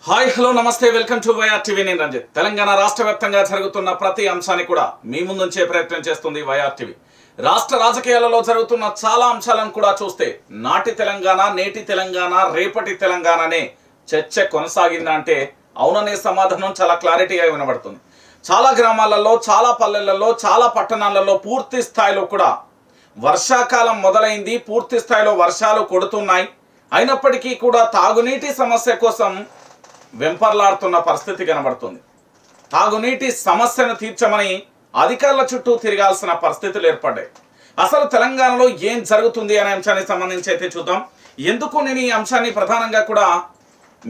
Hi hello నమస్తే welcome to YR TV. నేను రంజిత్. తెలంగాణ రాష్ట్ర వ్యాప్తంగా జరుగుతున్న ప్రతి అంశాన్ని కూడా మీ ముందుంచే ప్రయత్నం చేస్తుంది వైఆర్ టీవీ. రాష్ట్ర రాజకీయాలలో జరుగుతున్న చాలా అంశాలను కూడా చూస్తే నాటి తెలంగాణ, నేటి తెలంగాణ, రేపటి తెలంగాణ అనే చర్చ కొనసాగిందా అంటే అవుననే సమాధానం చాలా క్లారిటీగా వినబడుతుంది. చాలా గ్రామాలలో, చాలా పల్లెలలో, చాలా పట్టణాలలో పూర్తి స్థాయిలో కూడా వర్షాకాలం మొదలైంది. పూర్తి స్థాయిలో వర్షాలు కొడుతున్నాయి. అయినప్పటికీ కూడా తాగునీటి సమస్య కోసం వెంపర్లాడుతున్న పరిస్థితి కనబడుతుంది. తాగునీటి సమస్యను తీర్చమని అధికారుల చుట్టూ తిరగాల్సిన పరిస్థితులు ఏర్పడ్డాయి. అసలు తెలంగాణలో ఏం జరుగుతుంది అనే అంశానికి సంబంధించి అయితే చూద్దాం. ఎందుకు నేను ఈ అంశాన్ని ప్రధానంగా కూడా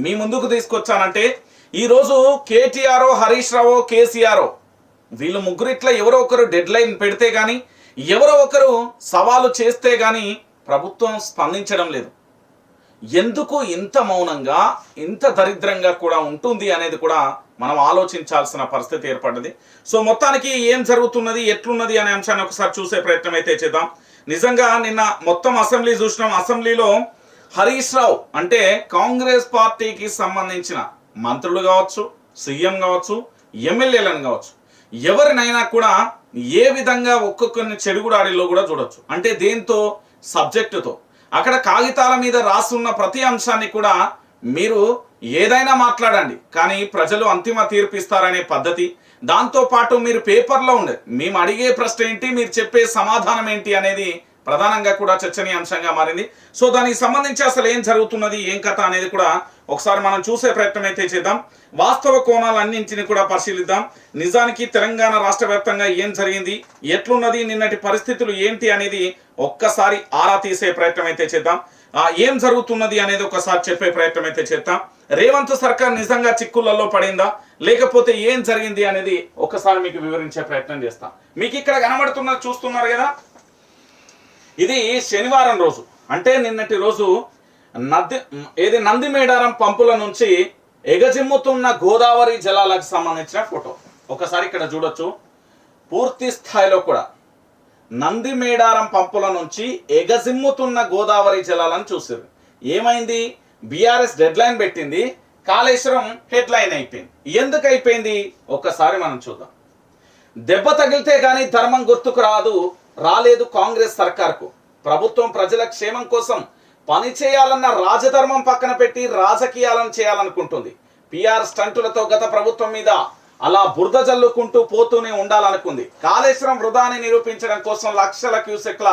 మీ ముందుకు తీసుకొచ్చానంటే, ఈరోజు కేటీఆర్, హరీష్ రావు, కేసీఆర్ వీళ్ళు ముగ్గురిట్లా ఎవరో ఒకరు డెడ్ లైన్ పెడితే కానీ, ఎవరో ఒకరు సవాలు చేస్తే కానీ ప్రభుత్వం స్పందించడం లేదు. ఎందుకు ఇంత మౌనంగా, ఇంత దరిద్రంగా కూడా ఉంటుంది అనేది కూడా మనం ఆలోచించాల్సిన పరిస్థితి ఏర్పడ్డది. సో మొత్తానికి ఏం జరుగుతున్నది, ఎట్లున్నది అనే అంశాన్ని ఒకసారి చూసే ప్రయత్నం అయితే చేద్దాం. నిజంగా నిన్న మొత్తం అసెంబ్లీ చూసినాం. అసెంబ్లీలో హరీష్ రావు అంటే కాంగ్రెస్ పార్టీకి సంబంధించిన మంత్రులు కావచ్చు, సీఎం కావచ్చు, ఎమ్మెల్యేలను కావచ్చు, ఎవరినైనా కూడా ఏ విధంగా ఒక్కొక్కరిని చెడుగుడాడిలో కూడా చూడొచ్చు. అంటే దేంతో, సబ్జెక్టుతో. అక్కడ కాగితాల మీద రాసున్న ప్రతి అంశాన్ని కూడా మీరు ఏదైనా మాట్లాడండి, కానీ ప్రజలు అంతిమ తీర్పు ఇస్తారనే పద్ధతి. దాంతోపాటు మీరు పేపర్లో ఉండే మేము అడిగే ప్రశ్న ఏంటి, మీరు చెప్పే సమాధానం ఏంటి అనేది ప్రధానంగా కూడా చర్చనీయాంశంగా మారింది. సో దానికి సంబంధించి అసలు ఏం జరుగుతున్నది, ఏం కథ అనేది కూడా ఒకసారి మనం చూసే ప్రయత్నం అయితే చేద్దాం. వాస్తవ కోణాలన్నింటిని కూడా పరిశీలిద్దాం. నిజానికి తెలంగాణ రాష్ట్ర వ్యాప్తంగా ఏం జరిగింది, ఎట్లున్నది, నిన్నటి పరిస్థితులు ఏంటి అనేది ఒక్కసారి ఆరా తీసే ప్రయత్నం అయితే చేద్దాం. ఏం జరుగుతున్నది అనేది ఒకసారి చెప్పే ప్రయత్నం అయితే చేద్దాం. రేవంత్ సర్కార్ నిజంగా చిక్కులలో పడిందా, లేకపోతే ఏం జరిగింది అనేది ఒకసారి మీకు వివరించే ప్రయత్నం చేస్తాం. మీకు ఇక్కడ కనబడుతున్నది చూస్తున్నారు కదా, ఇది శనివారం రోజు, అంటే నిన్నటి రోజు నంది మేడారం పంపుల నుంచి ఎగజిమ్ముతున్న గోదావరి జలాలకు సంబంధించిన ఫోటో ఒకసారి ఇక్కడ చూడొచ్చు. పూర్తి స్థాయిలో కూడా నంది మేడారం పంపుల నుంచి ఎగజిమ్ముతున్న గోదావరి జలాలను చూసారు. ఏమైంది, బీఆర్ఎస్ డెడ్ లైన్ పెట్టింది, కాళేశ్వరం హెడ్ లైన్ అయిపోయింది. ఎందుకు అయిపోయింది ఒక్కసారి మనం చూద్దాం. దెబ్బ తగిలితే గానీ ధర్మం గుర్తుకు రాలేదు కాంగ్రెస్ సర్కార్కు. ప్రభుత్వం ప్రజల క్షేమం కోసం పని చేయాలన్న రాజధర్మం పక్కన పెట్టి రాజకీయాలను చేయాలనుకుంటుంది. పిఆర్ స్టంటులతో గత ప్రభుత్వం మీద అలా బురద జల్లుకుంటూ పోతూనే ఉండాలనుకుంది. కాళేశ్వరం వృధాని నిరూపించడం కోసం లక్షల క్యూసెక్ల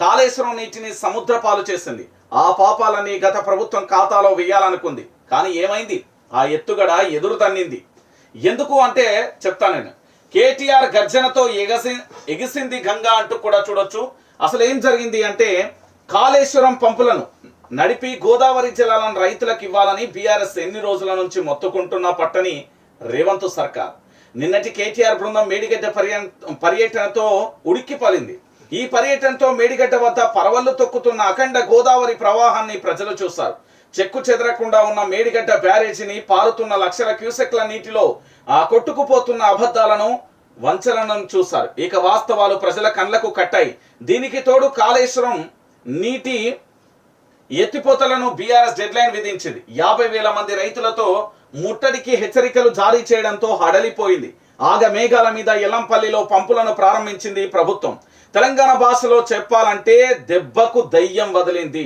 కాళేశ్వరం నీటిని సముద్ర పాలు చేసింది. ఆ పాపాలని గత ప్రభుత్వం ఖాతాలో వేయాలనుకుంది. కానీ ఏమైంది, ఆ ఎత్తుగడ ఎదురు తన్నింది. ఎందుకు అంటే చెప్తాను నేను. కేటీఆర్ గర్జనతో ఎగిసింది గంగా అంటూ కూడా చూడొచ్చు. అసలు ఏం జరిగింది అంటే, కాళేశ్వరం పంపులను నడిపి గోదావరి జలాలను రైతులకు ఇవ్వాలని బీఆర్ఎస్ ఎన్ని రోజుల నుంచి మొత్తుకుంటున్నా పట్టని రేవంత్ సర్కార్ నిన్నటి కేటీఆర్ బృందం మేడిగడ్డ పర్యటనతో ఉడిక్కిపలింది. ఈ పర్యటనతో మేడిగడ్డ వద్ద పరవళ్లు తొక్కుతున్న అఖండ గోదావరి ప్రవాహాన్ని ప్రజలు చూశారు. చెక్కు చెదరకుండా ఉన్న మేడిగడ్డ బ్యారేజీని పారుతున్న లక్షల క్యూసెక్ల నీటిలో కొట్టుకుపోతున్న అబద్ధాలను, వంచలను చూశారు. ఇక వాస్తవాలు ప్రజల కళ్ళకు కట్టాయి. దీనికి తోడు కాళేశ్వరం నీటి ఎత్తిపోతలను బీఆర్ఎస్ డెడ్ లైన్ విధించింది. 50,000 మంది రైతులతో ముట్టడికి హెచ్చరికలు జారీ చేయడంతో హడలిపోయింది. మేఘాల మీద ఎల్లంపల్లిలో పంపులను ప్రారంభించింది ప్రభుత్వం. తెలంగాణ భాషలో చెప్పాలంటే దెబ్బకు దయ్యం వదిలింది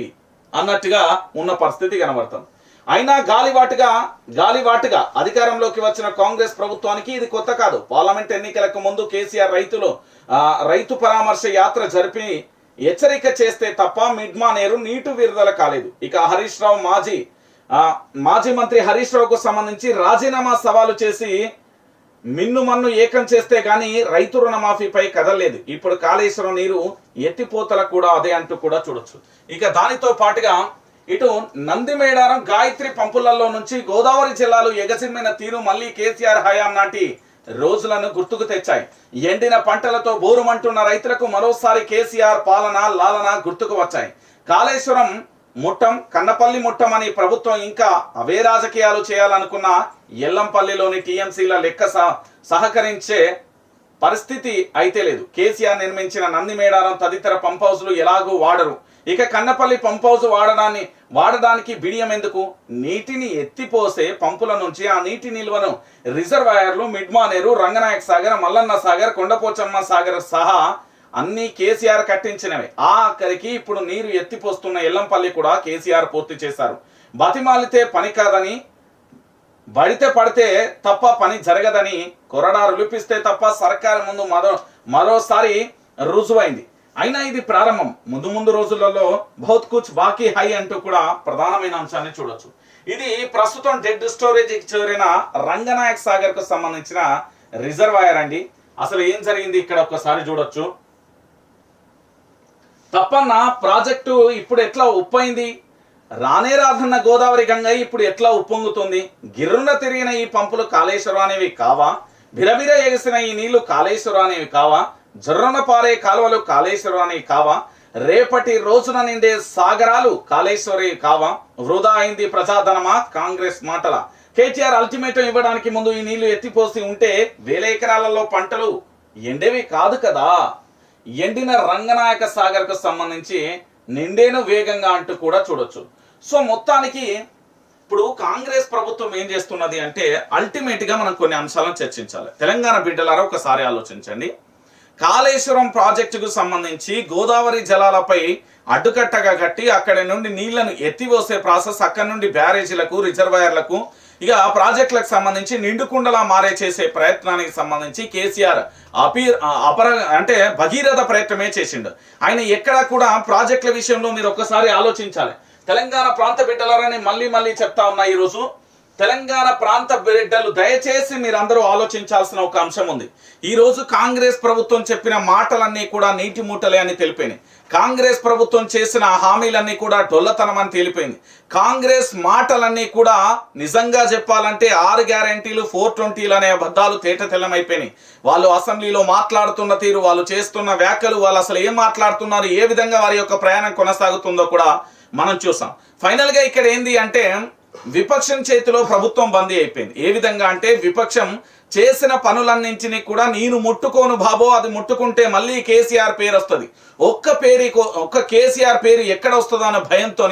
అన్నట్టుగా ఉన్న పరిస్థితి కనబడుతుంది. అయినా గాలివాటుగా అధికారంలోకి వచ్చిన కాంగ్రెస్ ప్రభుత్వానికి ఇది కొత్త కాదు. పార్లమెంట్ ఎన్నికలకు ముందు కేసీఆర్ రైతు పరామర్శ యాత్ర జరిపి హెచ్చరిక చేస్తే తప్ప మిడ్మానేరు నీటి విడుదల కాలేదు. ఇక హరీష్ రావు మాజీ మంత్రి హరీష్ రావుకు సంబంధించి రాజీనామా సవాలు చేసి మిన్ను ఏకం చేస్తే గానీ రైతు రుణమాఫీపై కదలలేదు. ఇప్పుడు కాళేశ్వరం నీరు ఎత్తిపోతల కూడా అదే అంటూ కూడా చూడొచ్చు. ఇక దానితో పాటుగా ఇటు నంది మేడారం, గాయత్రి పంపులలో నుంచి గోదావరి జిల్లాలు ఎగసిమ్మిన తీరు మళ్ళీ కేసీఆర్ హయాం నాటి రోజులను గుర్తుకు తెచ్చాయి. ఎండిన పంటలతో బోరుమంటున్న రైతులకు మరోసారి కేసీఆర్ లాలన గుర్తుకు వచ్చాయి. కాళేశ్వరం ముట్టం, కన్నపల్లి ముట్టం అని ప్రభుత్వం ఇంకా అవే రాజకీయాలు చేయాలనుకున్న ఎల్లంపల్లిలోని టీఎంసీల లెక్క సహకరించే పరిస్థితి అయితే లేదు. కేసీఆర్ నిర్మించిన నంది మేడారం తదితర పంప్ హౌస్లు ఎలాగూ వాడరు. ఇక కన్నపల్లి పంప్ హౌస్ వాడడానికి బిడియం ఎందుకు? నీటిని ఎత్తిపోసే పంపుల నుంచి ఆ నీటి నిల్వను రిజర్వాయర్లు మిడ్మానేరు, రంగనాయక సాగర్, మల్లన్న సాగర్, కొండపోచమ్మ సాగర్ సహా అన్ని కేసీఆర్ కట్టించినవి. ఆఖరికి ఇప్పుడు నీరు ఎత్తిపోస్తున్న ఎల్లంపల్లి కూడా కేసీఆర్ పూర్తి చేశారు. బతిమాలితే పని కాదని, బడితే పడితే తప్ప పని జరగదని, కొరడా రులిపిస్తే తప్ప సర్కారు ముందు మరోసారి రుజువైంది. అయినా ఇది ప్రారంభం. ముందు రోజులలో బహుత్ కుచ్ బాకీ హై అంటూ కూడా ప్రధానమైన అంశాన్ని చూడొచ్చు. ఇది ప్రస్తుతం డెడ్ స్టోరేజ్ చేరిన రంగనాయక సాగర్ కు సంబంధించిన రిజర్వాయర్ అండి. అసలు ఏం జరిగింది ఇక్కడ ఒక్కసారి చూడొచ్చు. తప్పన్న ప్రాజెక్టు ఇప్పుడు ఎట్లా ఉప్పైంది? రానే రాధన్న గోదావరి గంగ ఇప్పుడు ఎట్లా ఉప్పొంగుతుంది? గిర్రున తిరిగిన ఈ పంపులు కాళేశ్వరం అనేవి కావా? బిరబిర ఎగిసిన ఈ నీళ్లు కాళేశ్వరం అనేవి కావా? జర్రున పారే కాలువలు కాళేశ్వరం అనేవి కావా? రేపటి రోజున నిండే సాగరాలు కాళేశ్వరి కావా? వృధా అయింది ప్రజాధనమా? కాంగ్రెస్ మాటల. కేటీఆర్ అల్టిమేటం ఇవ్వడానికి ముందు ఈ నీళ్లు ఎత్తిపోసి ఉంటే వేల ఎకరాలలో పంటలు ఎండేవి కాదు కదా. ఎండిన రంగనాయక సాగర్ కు సంబంధించి నిండేను వేగంగా అంటూ కూడా చూడొచ్చు. సో మొత్తానికి ఇప్పుడు కాంగ్రెస్ ప్రభుత్వం ఏం చేస్తున్నది అంటే అల్టిమేట్ గా మనం కొన్ని అంశాలను చర్చించాలి. తెలంగాణ బిడ్డలారా ఒకసారి ఆలోచించండి. కాళేశ్వరం ప్రాజెక్టుకు సంబంధించి గోదావరి జలాలపై అడ్డుకట్టగా కట్టి అక్కడి నుండి నీళ్లను ఎత్తిపోసే ప్రాసెస్, అక్కడి నుండి బ్యారేజీలకు, రిజర్వాయర్లకు, ఇక ప్రాజెక్టులకు సంబంధించి నిండుకుండలా మారే చేసే ప్రయత్నానికి సంబంధించి కేసీఆర్ భగీరథ ప్రయత్నమే చేసిండు. ఆయన ఎక్కడా కూడా ప్రాజెక్టుల విషయంలో మీరు ఒక్కసారి ఆలోచించాలి. తెలంగాణ ప్రాంత బిడ్డలారని మళ్ళీ చెప్తా ఉన్నా. ఈరోజు తెలంగాణ ప్రాంత బిడ్డలు దయచేసి మీరందరూ ఆలోచించాల్సిన ఒక అంశం ఉంది. ఈ రోజు కాంగ్రెస్ ప్రభుత్వం చెప్పిన మాటలన్నీ కూడా నీటి మూటలే అని తెలిపోయినాయి. కాంగ్రెస్ ప్రభుత్వం చేసిన హామీలన్నీ కూడా డొల్లతనం అని తెలిపోయింది. కాంగ్రెస్ మాటలన్నీ కూడా నిజంగా చెప్పాలంటే 6 గ్యారెంటీలు 420 అనే అబద్ధాలు తేటతెల్లమైపోయినాయి. వాళ్ళు అసెంబ్లీలో మాట్లాడుతున్న తీరు, వాళ్ళు చేస్తున్న వ్యాఖ్యలు, వాళ్ళు అసలు ఏం మాట్లాడుతున్నారు, ఏ విధంగా వారి యొక్క ప్రయాణం కొనసాగుతుందో కూడా మనం చూసాం. ఫైనల్ గా ఇక్కడ ఏంది అంటే విపక్షం చేతిలో ప్రభుత్వం బందీ అయిపోయింది. ఏ విధంగా అంటే విపక్షం చేసిన పనులన్నింటినీ కూడా నేను ముట్టుకోను బాబో, అది ముట్టుకుంటే మళ్ళీ కేసీఆర్ పేరు వస్తుంది, ఒక్క కేసీఆర్ పేరు ఎక్కడ వస్తుందో అన్న భయంతో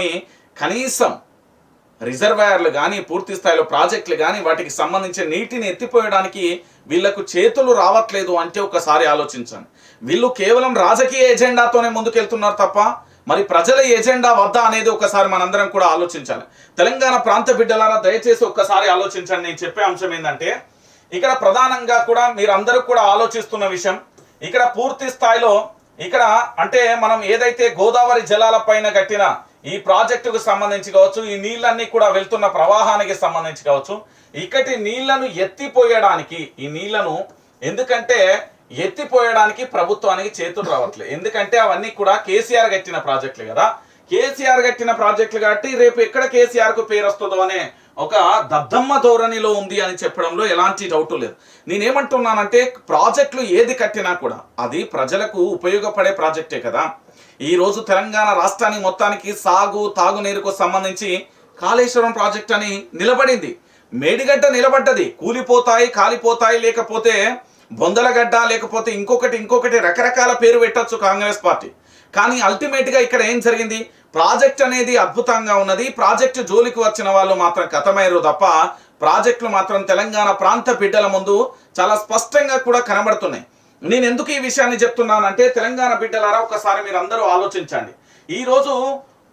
కనీసం రిజర్వాయర్లు కానీ, పూర్తి స్థాయిలో ప్రాజెక్టులు కానీ, వాటికి సంబంధించిన నీటిని ఎత్తిపోయడానికి వీళ్లకు చేతులు రావట్లేదు అంటే ఒకసారి ఆలోచించండి. వీళ్ళు కేవలం రాజకీయ ఎజెండాతోనే ముందుకెళ్తున్నారు తప్ప మరి ప్రజల ఎజెండా వద్దా అనేది ఒకసారి మనందరం కూడా ఆలోచించాలి. తెలంగాణ ప్రాంత బిడ్డలారా దయచేసి ఒక్కసారి ఆలోచించండి. నేను చెప్పే అంశం ఏంటంటే ఇక్కడ ప్రధానంగా కూడా మీరందరూ కూడా ఆలోచిస్తున్న విషయం, ఇక్కడ పూర్తి స్థాయిలో ఇక్కడ అంటే మనం ఏదైతే గోదావరి జలాల పైన కట్టిన ఈ ప్రాజెక్టుకు సంబంధించి కావచ్చు, ఈ నీళ్ళన్నీ కూడా వెళ్తున్న ప్రవాహానికి సంబంధించి కావచ్చు, ఇక్కడి నీళ్లను ఎత్తిపోయడానికి ఈ నీళ్లను ఎందుకంటే ఎత్తిపోయడానికి ప్రభుత్వానికి చేతులు రావట్లేదు. ఎందుకంటే అవన్నీ కూడా కేసీఆర్ కట్టిన ప్రాజెక్టులు కదా. కేసీఆర్ కట్టిన ప్రాజెక్టులు కాబట్టి రేపు ఎక్కడ కేసీఆర్ కు పేరు వస్తుందో అనే ఒక దద్దమ్మ ధోరణిలో ఉంది అని చెప్పడంలో ఎలాంటి డౌట్ లేదు. నేనేమంటున్నానంటే ప్రాజెక్టులు ఏది కట్టినా కూడా అది ప్రజలకు ఉపయోగపడే ప్రాజెక్టే కదా. ఈ రోజు తెలంగాణ రాష్ట్రానికి మొత్తానికి తాగునీరుకు సంబంధించి కాళేశ్వరం ప్రాజెక్ట్ అని నిలబడింది. మేడిగడ్డ నిలబడ్డది, కూలిపోతాయి, కాలిపోతాయి, లేకపోతే బొందలగడ్డ, లేకపోతే ఇంకొకటి రకరకాల పేరు పెట్టచ్చు కాంగ్రెస్ పార్టీ. కానీ అల్టిమేట్ గా ఇక్కడ ఏం జరిగింది? ప్రాజెక్ట్ అనేది అద్భుతంగా ఉన్నది. ప్రాజెక్టు జోలికి వచ్చిన వాళ్ళు మాత్రం కథమయ్యారు తప్ప ప్రాజెక్టులు మాత్రం తెలంగాణ ప్రాంత బిడ్డల ముందు చాలా స్పష్టంగా కూడా కనబడుతున్నాయి. నేను ఎందుకు ఈ విషయాన్ని చెప్తున్నానంటే తెలంగాణ బిడ్డలారా ఒకసారి మీరు అందరూ ఆలోచించండి. ఈ రోజు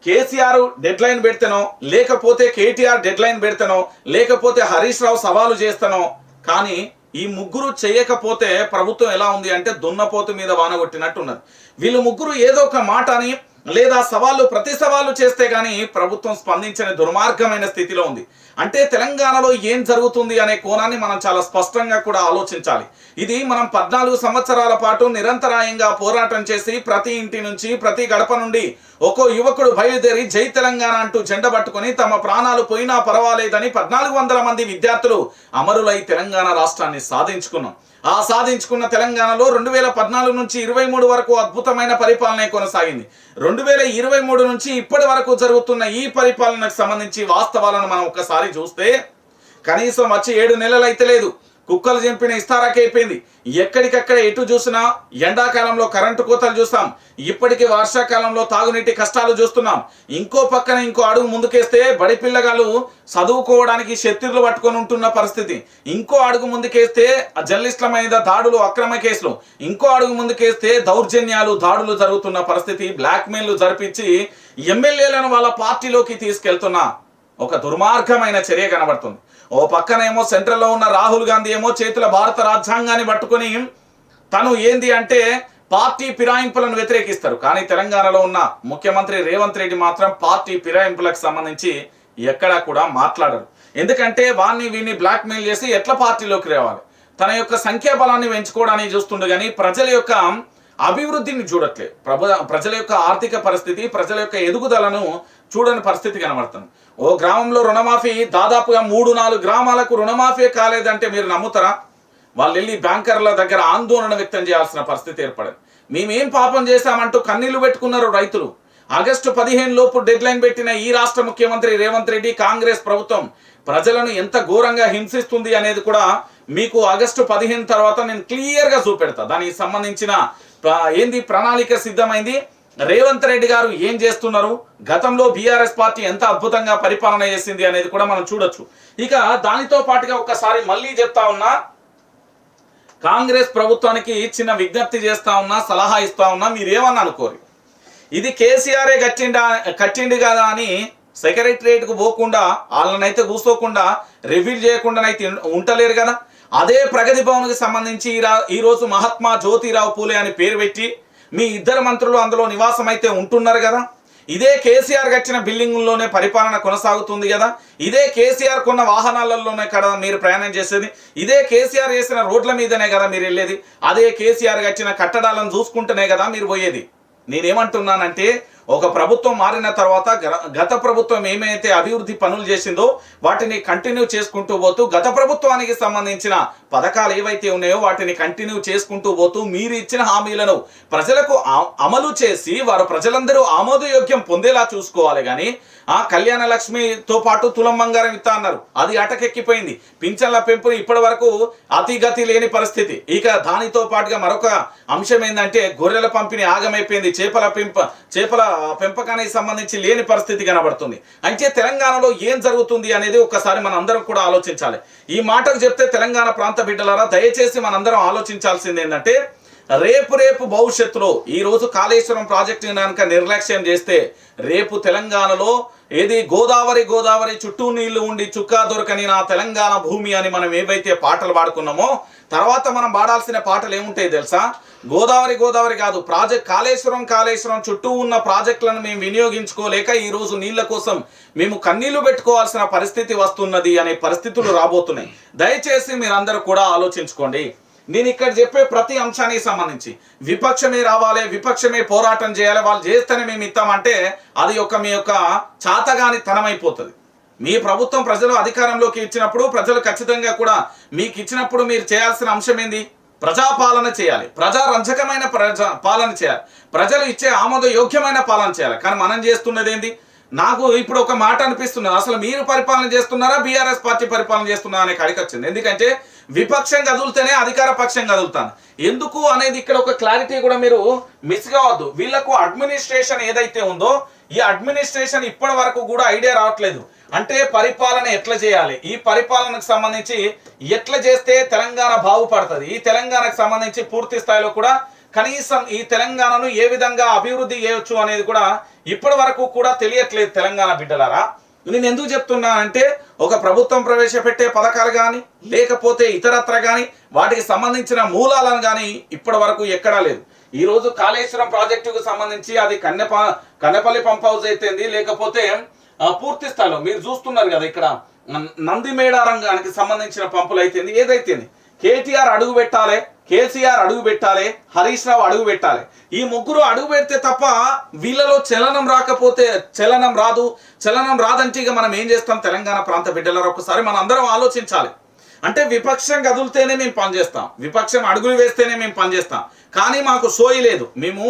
కేసీఆర్ డెడ్ లైన్ పెడితేనో, లేకపోతే కేటీఆర్ డెడ్ లైన్ పెడితేనో, లేకపోతే హరీష్ రావు సవాలు చేస్తానో, కానీ ఈ ముగ్గురు చేయకపోతే ప్రభుత్వం ఎలా ఉంది అంటే దున్నపోతు మీద వాన కొట్టినట్టు ఉన్నది. వీళ్ళు ముగ్గురు ఏదో ఒక మాట అని లేదా ప్రతి సవాళ్ళు చేస్తే గానీ ప్రభుత్వం స్పందించని దుర్మార్గమైన స్థితిలో ఉంది. అంటే తెలంగాణలో ఏం జరుగుతుంది అనే కోణాన్ని మనం చాలా స్పష్టంగా కూడా ఆలోచించాలి. ఇది మనం 14 సంవత్సరాల పాటు నిరంతరాయంగా పోరాటం చేసి ప్రతి ఇంటి నుంచి, ప్రతి గడప నుండి ఒక్కో యువకుడు బయలుదేరి జై తెలంగాణ అంటూ జెండ పట్టుకుని తమ ప్రాణాలు పోయినా పర్వాలేదని 1400 మంది విద్యార్థులు అమరులై తెలంగాణ రాష్ట్రాన్ని సాధించుకున్నాం. ఆ సాధించుకున్న తెలంగాణలో 2014 నుంచి 23 వరకు అద్భుతమైన పరిపాలన కొనసాగింది. 2023 నుంచి ఇప్పటి వరకు జరుగుతున్న ఈ పరిపాలనకు సంబంధించి వాస్తవాలను మనం ఒక్కసారి చూస్తే కనీసం వచ్చి 7 నెలలు అయితే లేదు. కుక్కలు చంపిన ఇస్తారాకి అయిపోయింది. ఎక్కడికక్కడ ఎటు చూసినా ఎండాకాలంలో కరెంటు కోతలు చూస్తాం, ఇప్పటికీ వర్షాకాలంలో తాగునీటి కష్టాలు చూస్తున్నాం. ఇంకో పక్కన ఇంకో అడుగు ముందుకేస్తే బడి పిల్లగాళ్ళు చదువుకోవడానికి శత్రులు పట్టుకొని ఉంటున్న పరిస్థితి. ఇంకో అడుగు ముందుకేస్తే జర్నలిస్టుల మీద దాడులు, అక్రమ కేసులు. ఇంకో అడుగు ముందుకేస్తే దౌర్జన్యాలు, దాడులు జరుగుతున్న పరిస్థితి. బ్లాక్మెయిల్లు జరిపించి ఎమ్మెల్యేలను వాళ్ళ పార్టీలోకి తీసుకెళ్తున్న ఒక దుర్మార్గమైన చర్య కనబడుతుంది. ఓ పక్కనేమో సెంట్రల్లో ఉన్న రాహుల్ గాంధీ ఏమో చేతుల భారత రాజ్యాంగాన్ని పట్టుకొని తను ఏంది అంటే పార్టీ ఫిరాయింపులను వ్యతిరేకిస్తారు. కానీ తెలంగాణలో ఉన్న ముఖ్యమంత్రి రేవంత్ రెడ్డి మాత్రం పార్టీ ఫిరాయింపులకు సంబంధించి ఎక్కడా కూడా మాట్లాడరు. ఎందుకంటే వీన్ని బ్లాక్మెయిల్ చేసి ఎట్లా పార్టీలోకి రావాలి, తన యొక్క సంఖ్యాబలాన్ని పెంచుకోవడానికి చూస్తుండే కానీ ప్రజల యొక్క అభివృద్ధిని చూడట్లేదు. ప్రజల యొక్క ఆర్థిక పరిస్థితి, ప్రజల యొక్క ఎదుగుదలను చూడని పరిస్థితి కనబడుతుంది. ఓ గ్రామంలో రుణమాఫీ దాదాపుగా 3-4 గ్రామాలకు రుణమాఫీ కాలేదంటే మీరు నమ్ముతారా? వాళ్ళు వెళ్ళి బ్యాంకర్ల దగ్గర ఆందోళన వ్యక్తం చేయాల్సిన పరిస్థితి ఏర్పడింది. మేమేం పాపం చేశామంటూ కన్నీళ్లు పెట్టుకున్నారు రైతులు. ఆగస్టు 15 లోపు డెడ్ లైన్ పెట్టిన ఈ రాష్ట్ర ముఖ్యమంత్రి రేవంత్ రెడ్డి కాంగ్రెస్ ప్రభుత్వం ప్రజలను ఎంత ఘోరంగా హింసిస్తుంది అనేది కూడా మీకు ఆగస్టు 15 తర్వాత నేను క్లియర్గా చూపెడతా. దానికి సంబంధించిన ప్రణాళిక సిద్ధమైంది. రేవంత్ రెడ్డి గారు ఏం చేస్తున్నారు, గతంలో బీఆర్ఎస్ పార్టీ ఎంత అద్భుతంగా పరిపాలన చేసింది అనేది కూడా మనం చూడొచ్చు. ఇక దానితో పాటుగా ఒక్కసారి మళ్ళీ చెప్తా ఉన్నా, కాంగ్రెస్ ప్రభుత్వానికి చిన్న విజ్ఞప్తి చేస్తా ఉన్నా, సలహా ఇస్తా ఉన్నా, మీరేమన్నా అనుకోరు. ఇది కేసీఆరే కట్టిండి కదా అని సెక్రటరియట్కు పోకుండా వాళ్ళనైతే కూర్చోకుండా రివీల్ చేయకుండానైతే ఉంటలేరు కదా. అదే ప్రగతి భవన్కి సంబంధించి ఈరోజు మహాత్మా జ్యోతిరావు పూలే అని పేరు పెట్టి మీ 2 మంత్రులు అందులో నివాసం అయితే ఉంటున్నారు కదా. ఇదే కేసీఆర్ కట్టిన బిల్డింగుల్లోనే పరిపాలన కొనసాగుతుంది కదా. ఇదే కేసీఆర్ కొన్న వాహనాలలోనే కదా మీరు ప్రయాణం చేసేది. ఇదే కేసీఆర్ చేసిన రోడ్ల మీదనే కదా మీరు వెళ్ళేది. అదే కేసీఆర్ కట్టిన కట్టడాలను చూసుకుంటూనే కదా మీరు పోయేది. నేనేమంటున్నానంటే ఒక ప్రభుత్వం మారిన తర్వాత గత ప్రభుత్వం ఏమైతే అభివృద్ధి పనులు చేసిందో వాటిని కంటిన్యూ చేసుకుంటూ పోతూ, గత ప్రభుత్వానికి సంబంధించిన పథకాలు ఏవైతే ఉన్నాయో వాటిని కంటిన్యూ చేసుకుంటూ పోతూ మీరు ఇచ్చిన హామీలను ప్రజలకు అమలు చేసి వారు ప్రజలందరూ ఆమోదయోగ్యం పొందేలా చూసుకోవాలి. కానీ కళ్యాణ లక్ష్మితో పాటు తులం బంగారం ఇస్తా అన్నారు, అది అటకెక్కిపోయింది. పింఛన్ల పెంపు ఇప్పటి వరకు అతిగతి లేని పరిస్థితి. ఇక దానితో పాటుగా మరొక అంశం ఏంటంటే గొర్రెల పంపిణీ ఆగమైపోయింది. చేపల పెంపకానికి సంబంధించి లేని పరిస్థితి కనబడుతుంది. అయితే తెలంగాణలో ఏం జరుగుతుంది అనేది ఒక్కసారి మన అందరం కూడా ఆలోచించాలి. ఈ మాటకు చెప్తే తెలంగాణ ప్రాంత బిడ్డలారా దయచేసి మనందరం ఆలోచించాల్సింది ఏంటంటే రేపు భవిష్యత్తులో ఈ రోజు కాళేశ్వరం ప్రాజెక్టు కనుక నిర్లక్ష్యం చేస్తే రేపు తెలంగాణలో ఏది గోదావరి చుట్టూ నీళ్లు ఉండి చుక్కా దొరకని నా తెలంగాణ భూమి అని మనం ఏవైతే పాటలు పాడుకున్నామో తర్వాత మనం పాడాల్సిన పాటలు ఏముంటాయి తెలుసా? గోదావరి కాదు, కాళేశ్వరం చుట్టూ ఉన్న ప్రాజెక్టులను మేము వినియోగించుకోలేక ఈ రోజు నీళ్ల కోసం మేము కన్నీళ్లు పెట్టుకోవాల్సిన పరిస్థితి వస్తున్నది అనే పరిస్థితులు రాబోతున్నాయి. దయచేసి మీరందరూ కూడా ఆలోచించుకోండి. నేను ఇక్కడ చెప్పే ప్రతి అంశానికి సంబంధించి విపక్షమే రావాలి, విపక్షమే పోరాటం చేయాలి, వాళ్ళు చేస్తేనే మేము ఇస్తామంటే అది మీ యొక్క చాతగాని తనమైపోతుంది. మీ ప్రభుత్వం ప్రజలు అధికారంలోకి ఇచ్చినప్పుడు ప్రజలు ఖచ్చితంగా కూడా మీకు ఇచ్చినప్పుడు మీరు చేయాల్సిన అంశం ఏంది? ప్రజాపాలన చేయాలి, ప్రజారంజకమైన పాలన చేయాలి, ప్రజలు ఇచ్చే ఆమోదయోగ్యమైన పాలన చేయాలి. కానీ మనం చేస్తున్నది ఏంది? నాకు ఇప్పుడు ఒక మాట అనిపిస్తున్నది, అసలు మీరు పరిపాలన చేస్తున్నారా బీఆర్ఎస్ పార్టీ పరిపాలన చేస్తున్నారా అనే కాడికి వచ్చింది. ఎందుకంటే విపక్షం కదులుతేనే అధికార పక్షం కదులుతాను ఎందుకు అనేది ఇక్కడ ఒక క్లారిటీ కూడా మీరు మిస్ కావద్దు. వీళ్ళకు అడ్మినిస్ట్రేషన్ ఏదైతే ఉందో ఈ అడ్మినిస్ట్రేషన్ ఇప్పటి వరకు కూడా ఐడియా రావట్లేదు. అంటే పరిపాలన ఎట్లా చేయాలి, ఈ పరిపాలనకు సంబంధించి ఎట్లా చేస్తే తెలంగాణ బాగుపడుతుంది, ఈ తెలంగాణకు సంబంధించి పూర్తి స్థాయిలో కూడా కనీసం ఈ తెలంగాణను ఏ విధంగా అభివృద్ధి చేయొచ్చు అనేది కూడా ఇప్పటి వరకు కూడా తెలియట్లేదు తెలంగాణ బిడ్డలారా. నేను ఎందుకు చెప్తున్నా అంటే ఒక ప్రభుత్వం ప్రవేశపెట్టే పథకాలు కానీ లేకపోతే ఇతరత్ర కానీ వాటికి సంబంధించిన మూలాలను కానీ ఇప్పటి వరకు ఎక్కడా లేదు. ఈరోజు కాళేశ్వరం ప్రాజెక్టుకు సంబంధించి అది కన్నెపల్లి పంప్ హౌస్ అయితేంది, లేకపోతే పూర్తి స్థాయిలో మీరు చూస్తున్నారు కదా ఇక్కడ నంది మేడారంగానికి సంబంధించిన పంపులు అయితేంది, ఏదైతేంది కేటీఆర్ అడుగు పెట్టాలి, కేసీఆర్ అడుగు పెట్టాలి, హరీష్ రావు అడుగు పెట్టాలి. ఈ ముగ్గురు అడుగు పెడితే తప్ప వీళ్ళలో చలనం రాకపోతే చలనం రాదంటే ఇక మనం ఏం చేస్తాం? తెలంగాణ ప్రాంత బిడ్డలారా ఒకసారి మనం అందరం ఆలోచించాలి. అంటే విపక్షం కదులుతేనే మేము పనిచేస్తాం, విపక్షం అడుగులు వేస్తేనే మేము పనిచేస్తాం. కానీ మాకు సోయి లేదు. మేము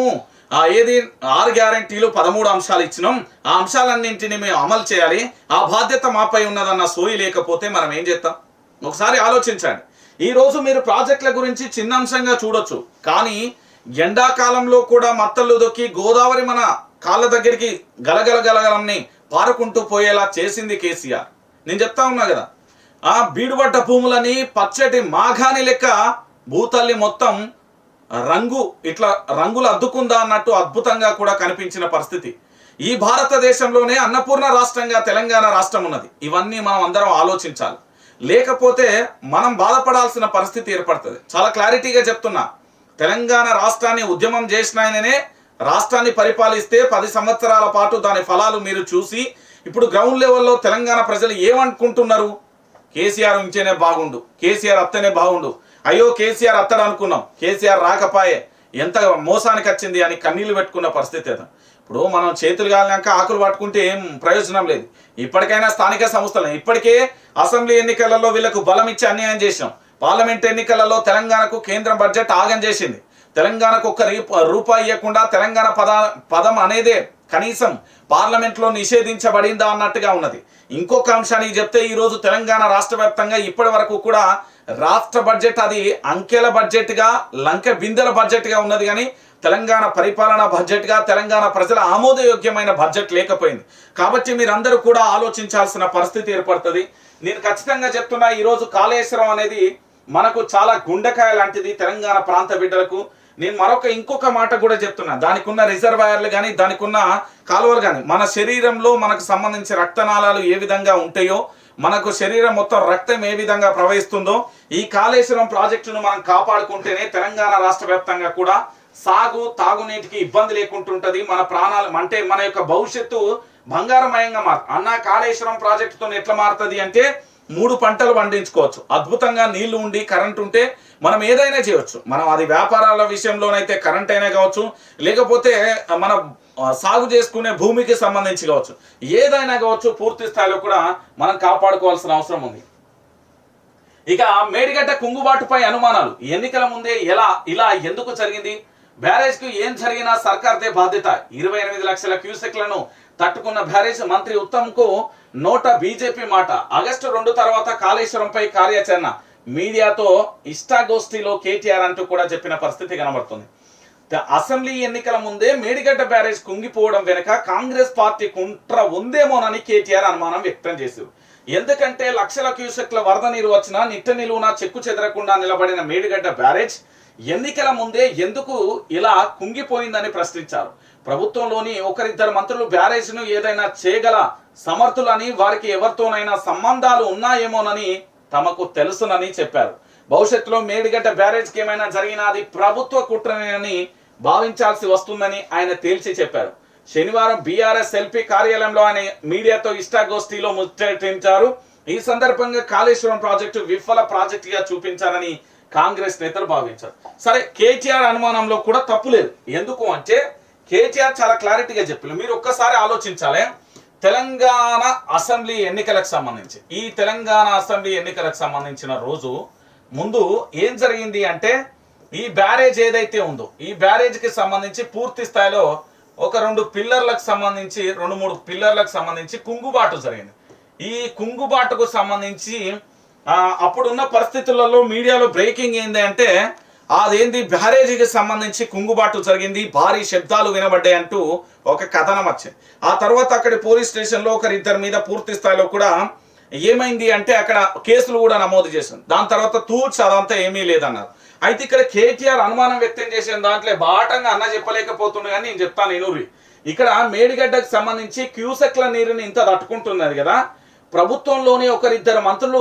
ఏది 6 గ్యారంటీలు 13 అంశాలు ఇచ్చినాం, ఆ అంశాలన్నింటినీ మేము అమలు చేయాలి, ఆ బాధ్యత మాపై ఉన్నదన్న సోయి లేకపోతే మనం ఏం చేస్తాం? ఒకసారి ఆలోచించండి. ఈరోజు మీరు ప్రాజెక్టుల గురించి చిన్న అంశంగా చూడొచ్చు, కానీ ఎండాకాలంలో కూడా మత్తళ్ళు దొక్కి గోదావరి మన కాళ్ళ దగ్గరికి గలగలగలగలని పారుకుంటూ పోయేలా చేసింది కేసీఆర్. నేను చెప్తా ఉన్నా కదా, ఆ బీడుబడ్డ భూములని పచ్చటి మాఘాని లెక్క భూతల్లి మొత్తం ఇట్లా రంగులు అద్దుకుందా అన్నట్టు అద్భుతంగా కూడా కనిపించిన పరిస్థితి. ఈ భారతదేశంలోనే అన్నపూర్ణ రాష్ట్రంగా తెలంగాణ రాష్ట్రం ఉన్నది. ఇవన్నీ మనం అందరం ఆలోచించాలి, లేకపోతే మనం బాధపడాల్సిన పరిస్థితి ఏర్పడుతుంది. చాలా క్లారిటీగా చెప్తున్నా, తెలంగాణ రాష్ట్రాన్ని ఉద్యమం చేసిన ఆయననే రాష్ట్రాన్ని పరిపాలిస్తే 10 సంవత్సరాల పాటు దాని ఫలాలు మీరు చూసి ఇప్పుడు గ్రౌండ్ లెవెల్లో తెలంగాణ ప్రజలు ఏమనుకుంటున్నారు? కేసీఆర్ ఉంటేనే బాగుండు, కేసీఆర్ అత్తనే బాగుండు, అయ్యో కేసీఆర్ అత్తడు అనుకున్నాం, కేసీఆర్ రాకపాయే, ఎంత మోసానికి వచ్చింది అని కన్నీళ్లు పెట్టుకున్న పరిస్థితి అది. ఇప్పుడు మనం చేతులు కాలినాక ఆకులు పట్టుకుంటే ఏం ప్రయోజనం లేదు. ఇప్పటికైనా స్థానిక సంస్థలు, ఇప్పటికే అసెంబ్లీ ఎన్నికలలో వీళ్ళకు బలం ఇచ్చి అన్యాయం చేసాం. పార్లమెంట్ ఎన్నికలలో తెలంగాణకు కేంద్ర బడ్జెట్ ఆగం చేసింది. తెలంగాణకు ఒక్క రూపాయి ఇవ్వకుండా తెలంగాణ పదం అనేదే కనీసం పార్లమెంట్లో నిషేధించబడిందా అన్నట్టుగా ఉన్నది. ఇంకొక అంశానికి చెప్తే, ఈరోజు తెలంగాణ రాష్ట్ర వ్యాప్తంగా ఇప్పటి వరకు కూడా రాష్ట్ర బడ్జెట్ అది అంకెల బడ్జెట్గా, లంకె బిందెల బడ్జెట్గా ఉన్నది, కానీ తెలంగాణ పరిపాలనా బడ్జెట్గా, తెలంగాణ ప్రజల ఆమోదయోగ్యమైన బడ్జెట్ లేకపోయింది. కాబట్టి మీరందరూ కూడా ఆలోచించాల్సిన పరిస్థితి ఏర్పడుతుంది. నేను ఖచ్చితంగా చెప్తున్నా, ఈరోజు కాళేశ్వరం అనేది మనకు చాలా గుండెకాయ లాంటిది తెలంగాణ ప్రాంత బిడ్డలకు. నేను ఇంకొక మాట కూడా చెప్తున్నా, దానికి ఉన్న రిజర్వాయర్లు కానీ, దానికి ఉన్న కాలువలు కానీ, మన శరీరంలో మనకు సంబంధించిన రక్తనాళాలు ఏ విధంగా ఉంటాయో, మనకు శరీరం మొత్తం రక్తం ఏ విధంగా ప్రవహిస్తుందో, ఈ కాళేశ్వరం ప్రాజెక్టును మనం కాపాడుకుంటేనే తెలంగాణ రాష్ట్ర వ్యాప్తంగా కూడా తాగునీటికి ఇబ్బంది లేకుంటుంటది. మన ప్రాణాలు అంటే మన యొక్క భవిష్యత్తు బంగారమయంగా అన్న కాళేశ్వరం ప్రాజెక్టుతో ఎట్లా మారుతుంది అంటే, 3 పంటలు పండించుకోవచ్చు. అద్భుతంగా నీళ్లు ఉండి కరెంట్ ఉంటే మనం ఏదైనా చేయవచ్చు. మనం అది వ్యాపారాల విషయంలోనైతే కరెంట్ అయినా కావచ్చు, లేకపోతే మన సాగు చేసుకునే భూమికి సంబంధించి కావచ్చు, ఏదైనా కావచ్చు, పూర్తి స్థాయిలో కూడా మనం కాపాడుకోవాల్సిన అవసరం ఉంది. ఇక మేడిగడ్డ కుంగుబాటుపై అనుమానాలు, ఎన్నికల ముందే ఇలా ఎందుకు జరిగింది? బ్యారేజ్ కు ఏం జరిగినా సర్కార్దే బాధ్యత. 28 లక్షల క్యూసెక్లను తట్టుకున్న బ్యారేజ్ మంత్రి ఉత్తమ్ కు నోట బీజేపీ మాట. ఆగస్టు 2 తర్వాత కాళేశ్వరంపై కార్యాచరణ, మీడియాతో ఇష్టాగోష్ఠిలో కేటీఆర్ అంటూ కూడా చెప్పిన పరిస్థితి కనబడుతుంది. అసెంబ్లీ ఎన్నికల ముందే మేడిగడ్డ బ్యారేజ్ కుంగిపోవడం వెనుక కాంగ్రెస్ పార్టీ కుట్ర ఉందేమోనని కేటీఆర్ అనుమానం వ్యక్తం చేశారు. ఎందుకంటే లక్షల క్యూసెక్ల వరద నీరు వచ్చినా నిట్ట నిలువున చెక్కు చెదరకుండా నిలబడిన మేడిగడ్డ బ్యారేజ్ ఎన్నికల ముందే ఎందుకు ఇలా కుంగిపోయిందని ప్రశ్నించారు. ప్రభుత్వంలోని ఒకరిద్దరు మంత్రులు బ్యారేజ్ను ఏదైనా చేయగల సమర్థులని, వారికి ఎవరితోనైనా సంబంధాలు ఉన్నాయేమోనని తమకు తెలుసునని చెప్పారు. భవిష్యత్తులో మేడిగడ్డ బ్యారేజ్కి ఏమైనా జరిగినా అది ప్రభుత్వ కుట్రని భావించాల్సి వస్తుందని ఆయన తేల్చి చెప్పారు. శనివారం బీఆర్ఎస్ ఎల్పీ కార్యాలయంలో ఆయన మీడియాతో ఇష్టాగోష్ఠిలో ముచ్చటించారు. ఈ సందర్భంగా కాళేశ్వరం ప్రాజెక్టు విఫల ప్రాజెక్టుగా చూపించారని కాంగ్రెస్ నేతలు భావించారు. సరే, కేటీఆర్ అనుమానంలో కూడా తప్పు లేదు. ఎందుకు అంటే కేటీఆర్ చాలా క్లారిటీగా చెప్పారు. మీరు ఒక్కసారి ఆలోచించాలి, తెలంగాణ అసెంబ్లీ ఎన్నికలకు సంబంధించి, ఈ తెలంగాణ అసెంబ్లీ ఎన్నికలకు సంబంధించిన రోజు ముందు ఏం జరిగింది అంటే, ఈ బ్యారేజ్ ఏదైతే ఉందో ఈ బ్యారేజ్కి సంబంధించి పూర్తి స్థాయిలో ఒక 2 పిల్లర్లకు సంబంధించి 2-3 పిల్లర్లకు సంబంధించి కుంగుబాటు జరిగింది. ఈ కుంగుబాటుకు సంబంధించి అప్పుడున్న పరిస్థితులలో మీడియాలో బ్రేకింగ్ ఏంది అంటే, అదేంది బ్యారేజీకి సంబంధించి కుంగుబాటు జరిగింది, భారీ శబ్దాలు వినబడ్డాయి అంటూ ఒక కథనం వచ్చింది. ఆ తర్వాత అక్కడి పోలీస్ స్టేషన్లో ఒకరిద్దరి మీద పూర్తి స్థాయిలో కూడా ఏమైంది అంటే అక్కడ కేసులు కూడా నమోదు చేసింది. దాని తర్వాత తూర్చి అదంతా ఏమీ లేదన్నారు. అయితే ఇక్కడ కేటీఆర్ అనుమానం వ్యక్తం చేసిన దాంట్లో బాటంగా అన్న చెప్పలేకపోతుంది, కానీ నేను చెప్తాను ఎనూరి. ఇక్కడ మేడిగడ్డకు సంబంధించి క్యూసెక్ల నీరుని ఇంత తట్టుకుంటున్నది కదా, ప్రభుత్వంలోని ఒకరిద్దరు మంత్రులు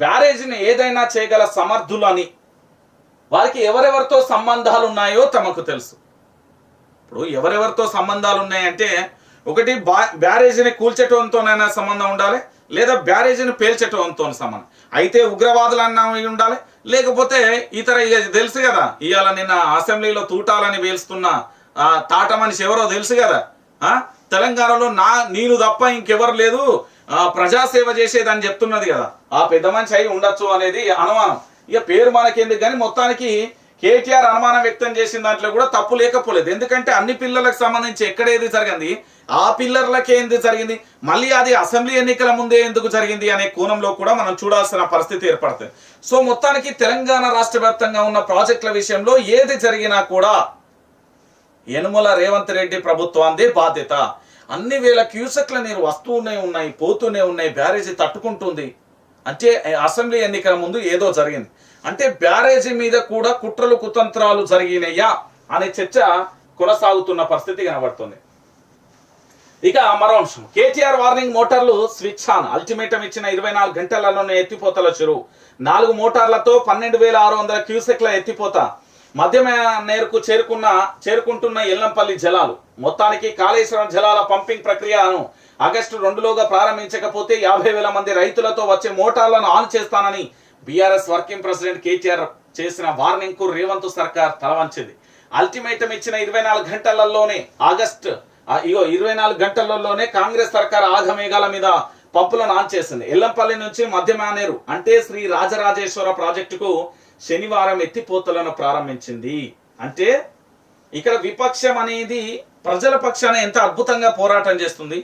బ్యారేజీని ఏదైనా చేయగల సమర్థులు అని, వారికి ఎవరెవరితో సంబంధాలు ఉన్నాయో తమకు తెలుసు. ఇప్పుడు ఎవరెవరితో సంబంధాలు ఉన్నాయంటే, ఒకటి బ్యారేజీని కూల్చేటంతోనైనా సంబంధం ఉండాలి, లేదా బ్యారేజీని పేల్చేటంతో సంబంధం. అయితే ఉగ్రవాదులు అన్నా ఉండాలి, లేకపోతే ఇతర తెలుసు కదా, ఇవాళ నిన్న అసెంబ్లీలో తూటాలని పేలుస్తున్న తాట మనిషి ఎవరో తెలుసు కదా, తెలంగాణలో నేను తప్ప ఇంకెవరు లేదు ప్రజాసేవ చేసేదని చెప్తున్నది కదా, ఆ పెద్ద మనిషి అయి ఉండొచ్చు అనేది అనుమానం. ఇక పేరు మనకెందుకు, కానీ మొత్తానికి కేటీఆర్ అనుమానం వ్యక్తం చేసిన దాంట్లో కూడా తప్పు లేకపోలేదు. ఎందుకంటే అన్ని పిల్లలకు సంబంధించి ఎక్కడ ఏది జరిగింది, ఆ పిల్లర్లకే ఎందుకు జరిగింది, మళ్ళీ అది అసెంబ్లీ ఎన్నికల ముందే ఎందుకు జరిగింది అనే కోణంలో కూడా మనం చూడాల్సిన పరిస్థితి ఏర్పడుతుంది. సో మొత్తానికి తెలంగాణ రాష్ట్ర వ్యాప్తంగా ఉన్న ప్రాజెక్టుల విషయంలో ఏది జరిగినా కూడా యనుమల రేవంత్ రెడ్డి ప్రభుత్వాందే బాధ్యత. అన్ని వేల క్యూసెక్ల నీరు వస్తూనే ఉన్నాయి, పోతూనే ఉన్నాయి, బ్యారేజీ తట్టుకుంటుంది. అంటే అసెంబ్లీ ఎన్నికల ముందు ఏదో జరిగింది అంటే బ్యారేజీ మీద కూడా కుట్రలు కుతంత్రాలు జరిగినాయా అనే చర్చ కొనసాగుతున్న పరిస్థితి కనబడుతుంది. ఇక మరో అంశం, కేటీఆర్ వార్నింగ్ మోటార్లు స్విచ్ ఆన్. అల్టిమేటం ఇచ్చిన 24 గంటలలోనే ఎత్తిపోతల చెరువు 4 మోటార్లతో 12,600 క్యూసెక్ల ఎత్తిపోత. మధ్యమ నేరుకు చేరుకుంటున్న ఎల్లంపల్లి జలాలు. మొత్తానికి కాళేశ్వరం జలాల పంపింగ్ ప్రక్రియను ఆగస్టు 2లోగా ప్రారంభించకపోతే 50,000 మంది రైతులతో వచ్చే మోటార్లను ఆన్ చేస్తానని బీఆర్ఎస్ వర్కింగ్ ప్రెసిడెంట్ కేటీఆర్ చేసిన వార్నింగ్ కు రేవంత్ సర్కార్ తలవంచింది. అల్టిమేటం ఇచ్చిన 24 గంటలలోనే 24 గంటలలోనే కాంగ్రెస్ సర్కార్ ఆగమేఘాల మీద పంపులను ఆన్ చేసింది. ఎల్లంపల్లి నుంచి మధ్యమానేరు అంటే శ్రీ రాజరాజేశ్వర ప్రాజెక్టుకు శనివారం ఎత్తిపోతలను ప్రారంభించింది. అంటే ఇక్కడ విపక్షం అనేది ప్రజల పక్షాన ఎంత అద్భుతంగా పోరాటం చేస్తుంది,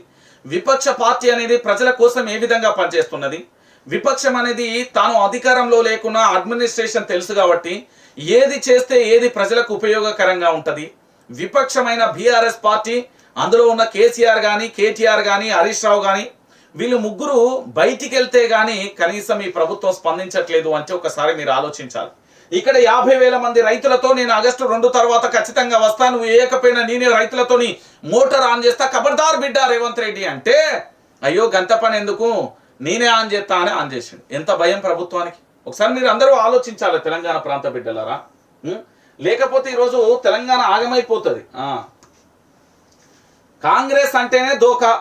విపక్ష పార్టీ అనేది ప్రజల కోసం ఏ విధంగా పనిచేస్తున్నది, విపక్షం అనేది తాను అధికారంలో లేకున్నా అడ్మినిస్ట్రేషన్ తెలుసు కాబట్టి ఏది చేస్తే ఏది ప్రజలకు ఉపయోగకరంగా ఉంటది. విపక్షమైన బీఆర్ఎస్ పార్టీ, అందులో ఉన్న కేసీఆర్ కానీ, కేటీఆర్ కానీ, హరీష్ రావు కానీ, వీళ్ళు ముగ్గురు బయటికి వెళ్తే గానీ కనీసం ఈ ప్రభుత్వం స్పందించట్లేదు అంటే ఒకసారి మీరు ఆలోచించాలి. ఇక్కడ 50,000 మంది రైతులతో నేను ఆగస్టు 2 తర్వాత ఖచ్చితంగా వస్తాను, నువ్వు ఏకపోయినా నేనే రైతులతోని మోటార్ ఆన్ చేస్తా, ఖబర్దార్ బిడ్డ రేవంత్ రెడ్డి అంటే అయ్యో గంత పని ఎందుకు, నేనే ఆన్ చేస్తా అని ఆన్ చేసిండు. ఎంత భయం ప్రభుత్వానికి ఒకసారి మీరు అందరూ ఆలోచించాలి తెలంగాణ ప్రాంత బిడ్డలారా. లేకపోతే ఈరోజు తెలంగాణ ఆగమైపోతుంది. కాంగ్రెస్ అంటేనే దోకా,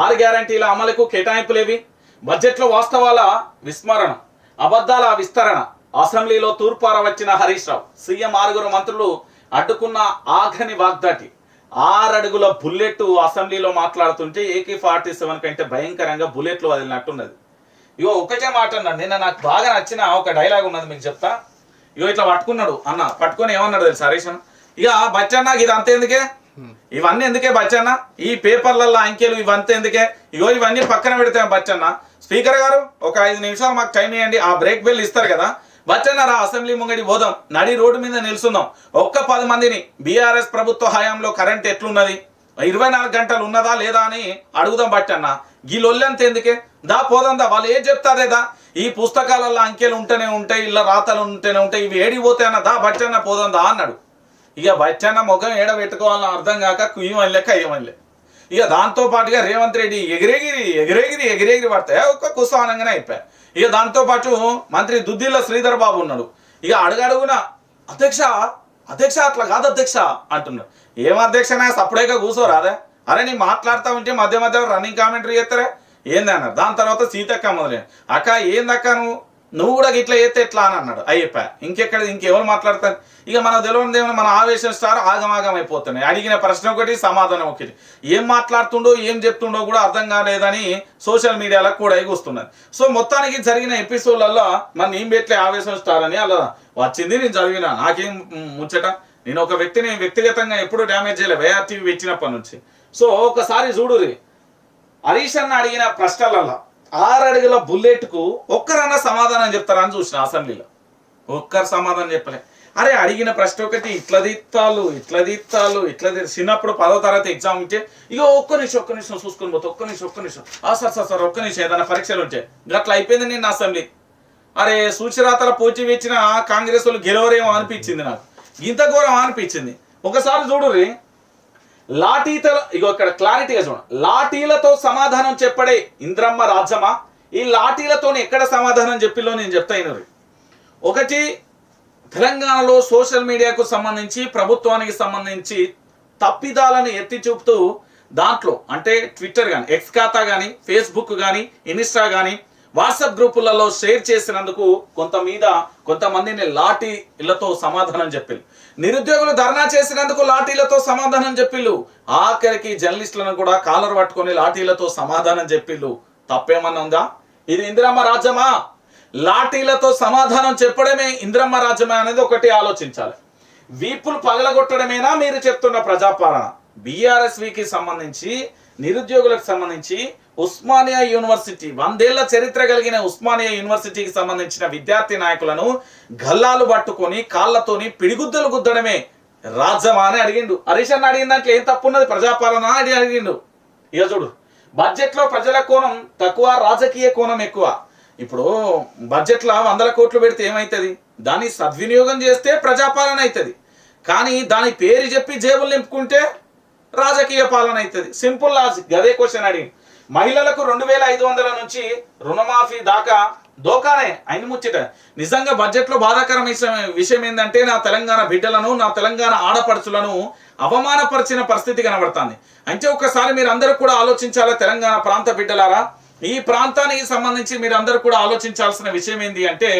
6 గ్యారంటీల అమలుకు కేటాయింపులేవి, బడ్జెట్లో వాస్తవాల విస్మరణ, అబద్ధాల విస్తరణ, అసెంబ్లీలో తూర్పార వచ్చిన హరీష్ రావు, సీఎం 6 మంత్రులు అడ్డుకున్న ఆఖని వాగ్దాటి, 6 అడుగుల బుల్లెట్ అసెంబ్లీలో మాట్లాడుతుంటే AK-47 కంటే భయంకరంగా బుల్లెట్లు వదిలినట్టున్నది. ఇగో ఒకటే మాట అన్నాడు నిన్న, నాకు బాగా నచ్చిన ఒక డైలాగ్ ఉన్నది మీకు చెప్తా. ఇగో ఇట్లా పట్టుకున్నాడు అన్న, పట్టుకొని ఏమన్నాడు తెలుసు హరీష్ అన్న, ఇక బచ్చన్న ఇది అంతే ఎందుకే, ఇవన్నీ ఎందుకే బచ్చన్న, ఈ పేపర్లలో అంకెలు ఇవంతా ఎందుకే, ఇగో ఇవన్నీ పక్కన పెడితే బచ్చన్న, స్పీకర్ గారు ఒక 5 నిమిషాలు మాకు టైం ఇవ్వండి, ఆ బ్రేక్ బెల్ ఇస్తారు కదా, బచ్చన్న రా అసెంబ్లీ ముంగడి పోదాం, నడి రోడ్డు మీద నిల్చుందాం, ఒక్క 10 మందిని బీఆర్ఎస్ ప్రభుత్వ హయాంలో కరెంట్ ఎట్లున్నది, 24 గంటలు ఉన్నదా లేదా అని అడుగుదాం బచ్చన్న, ఈ లొల్లంత ఎందుకే, దా పోదాం దా, వాళ్ళు ఏం చెప్తారేదా, ఈ పుస్తకాలలో అంకెలు ఉంటేనే ఉంటాయి, ఇలా రాతలు ఉంటేనే ఉంటాయి, ఇవి ఏడిపోతాయి అన్న, దా బచ్చన్న పోదాం దా అన్నాడు. ఇక బచ్చన్న ముఖం ఏడ పెట్టుకోవాలని అర్థం కాక కుయ్యమనిలే కయ్యమనిలే. ఇక దాంతో పాటుగా రేవంత్ రెడ్డి ఎగిరేగిరి పడతాయి, ఒక్క కుసానంగానే అయిపోయాయి. ఇక దాంతో పాటు మంత్రి దుద్దిల్ల శ్రీధర్ బాబు ఉన్నాడు, ఇక అడుగడుగున అధ్యక్ష అట్లా కాదు అధ్యక్ష అంటున్నాడు. ఏం అధ్యక్షనా సప్పుడేగా కూర్చోరాదే, అరే నీ మాట్లాడుతూ ఉంటే మధ్య మధ్య రన్నింగ్ కామెంటరీ చేస్తారే ఏంది అన్నారు. దాని తర్వాత సీతక్క మొదలే, అక్క ఏందక్క నువ్వు కూడా ఇట్లా చేస్తే ఎట్లా అని అన్నాడు. అయిపోయా, ఇంకెవరు మాట్లాడతారు. ఇక మనకు తెలియదు ఏమన్నా, మన ఆవేశం స్టార్ ఆగమాగం అయిపోతున్నాయి. అడిగిన ప్రశ్న ఒకటి, సమాధానం ఒకటి, ఏం మాట్లాడుతుండో ఏం చెప్తుండో కూడా అర్థం కాలేదని సోషల్ మీడియాలో కూడా ఎగుస్తున్నది. సో మొత్తానికి జరిగిన ఎపిసోడ్లలో మన ఏం పెట్టలే ఆవేశం స్టార్ అని అలా వచ్చింది, నేను చదివిన, నాకేం ముచ్చట, నేను ఒక వ్యక్తిని వ్యక్తిగతంగా ఎప్పుడూ డ్యామేజ్ చేయలే వైఆర్టీవీ పెట్టినప్పటి నుంచి. సో ఒకసారి చూడురి, హరీష్ అన్న అడిగిన ప్రశ్నలలో 6 అడుగుల బుల్లెట్ కు ఒక్కరన్నా సమాధానం చెప్తారని చూసిన అసెంబ్లీలో, ఒక్కరు సమాధానం చెప్పలే. అరే అడిగిన ప్రశ్న ఒకటి, ఇట్లా దిత్తాలు చిన్నప్పుడు 10వ తరగతి ఎగ్జామ్ ఉంటే ఇక ఒక్క నిమిషం చూసుకొని పోతే ఒక్క నిమిషం సార్ ఒక్క నిమిషం ఏదైనా పరీక్షలు ఉంటే అట్లా అయిపోయింది నేను అసెంబ్లీ. అరే సూచిరాతల పోటీ వచ్చిన కాంగ్రెస్ వాళ్ళు గెలవరేమో అనిపించింది, నాకు ఇంత ఘోరం అనిపించింది. ఒకసారి చూడురి, లాఠీతో, ఇగో ఇక్కడ క్లారిటీగా చూడండి, లాఠీలతో సమాధానం చెప్పడే ఇంద్రమ్మ రాజ్యమా, ఈ లాఠీలతో ఎక్కడ సమాధానం చెప్పిలో నేను చెప్తాను. ఒకటి, తెలంగాణలో సోషల్ మీడియాకు సంబంధించి, ప్రభుత్వానికి సంబంధించి తప్పిదాలను ఎత్తి చూపుతూ దాంట్లో అంటే ట్విట్టర్ కానీ, ఎక్స్ ఖాతా కానీ, ఫేస్బుక్ కానీ, ఇన్స్టా కానీ, వాట్సాప్ గ్రూపులలో షేర్ చేసినందుకు కొంతమందిని లాఠీలతో సమాధానం చెప్పిళ్ళు, నిరుద్యోగులు ధర్నా చేసినందుకు లాఠీలతో సమాధానం చెప్పిళ్ళు, ఆఖరికి జర్నలిస్టులను కూడా కాలర్ పట్టుకొని లాఠీలతో సమాధానం చెప్పిళ్ళు. తప్పేమన్నా ఉందా? ఇది ఇందిరమ్మ రాజ్యమా? లాఠీలతో సమాధానం చెప్పడమే ఇంద్రమ్మ రాజ్యమే అనేది ఒకటి ఆలోచించాలి. వీపులు పగలగొట్టడమేనా మీరు చెప్తున్న ప్రజాపాలన? బీఆర్ఎస్వికి సంబంధించి, నిరుద్యోగులకు సంబంధించి, ఉస్మానియా యూనివర్సిటీ 100 ఏళ్ల చరిత్ర కలిగిన ఉస్మానియా యూనివర్సిటీకి సంబంధించిన విద్యార్థి నాయకులను గల్లాలు పట్టుకొని కాళ్ళతోని పిడిగుద్దలు గుద్దడమే రాజ్యమా అని అడిగిండు. హరీష్ అన్న అడిగిన దాంట్లో ఏం తప్పున్నది? ప్రజాపాలన అని అడిగిండు. ఇక చూడు, బడ్జెట్లో ప్రజల కోణం తక్కువ, రాజకీయ కోణం ఎక్కువ. ఇప్పుడు బడ్జెట్లో 100 కోట్లు పెడితే ఏమవుతుంది? దాన్ని సద్వినియోగం చేస్తే ప్రజాపాలన అవుతుంది. కానీ దాని పేరు చెప్పి జేబులు నింపుకుంటే రాజకీయ పాలన అవుతుంది. Simple logic. అదే క్వశ్చన్ అడిగి మహిళలకు 2500 నుంచి రుణమాఫీ దాకా దోకానే అయిన ముచ్చట. నిజంగా బడ్జెట్లో బాధాకరమైన విషయం ఏంటంటే నా తెలంగాణ బిడ్డలను, నా తెలంగాణ ఆడపడుచులను అవమానపరిచిన పరిస్థితి కనబడుతుంది. అంటే ఒక్కసారి మీరు అందరూ కూడా ఆలోచించాలా తెలంగాణ ప్రాంత బిడ్డలారా. ఈ ప్రాంతానికి సంబంధించి మీరు అందరూ కూడా ఆలోచించాల్సిన విషయం ఏంటి అంటే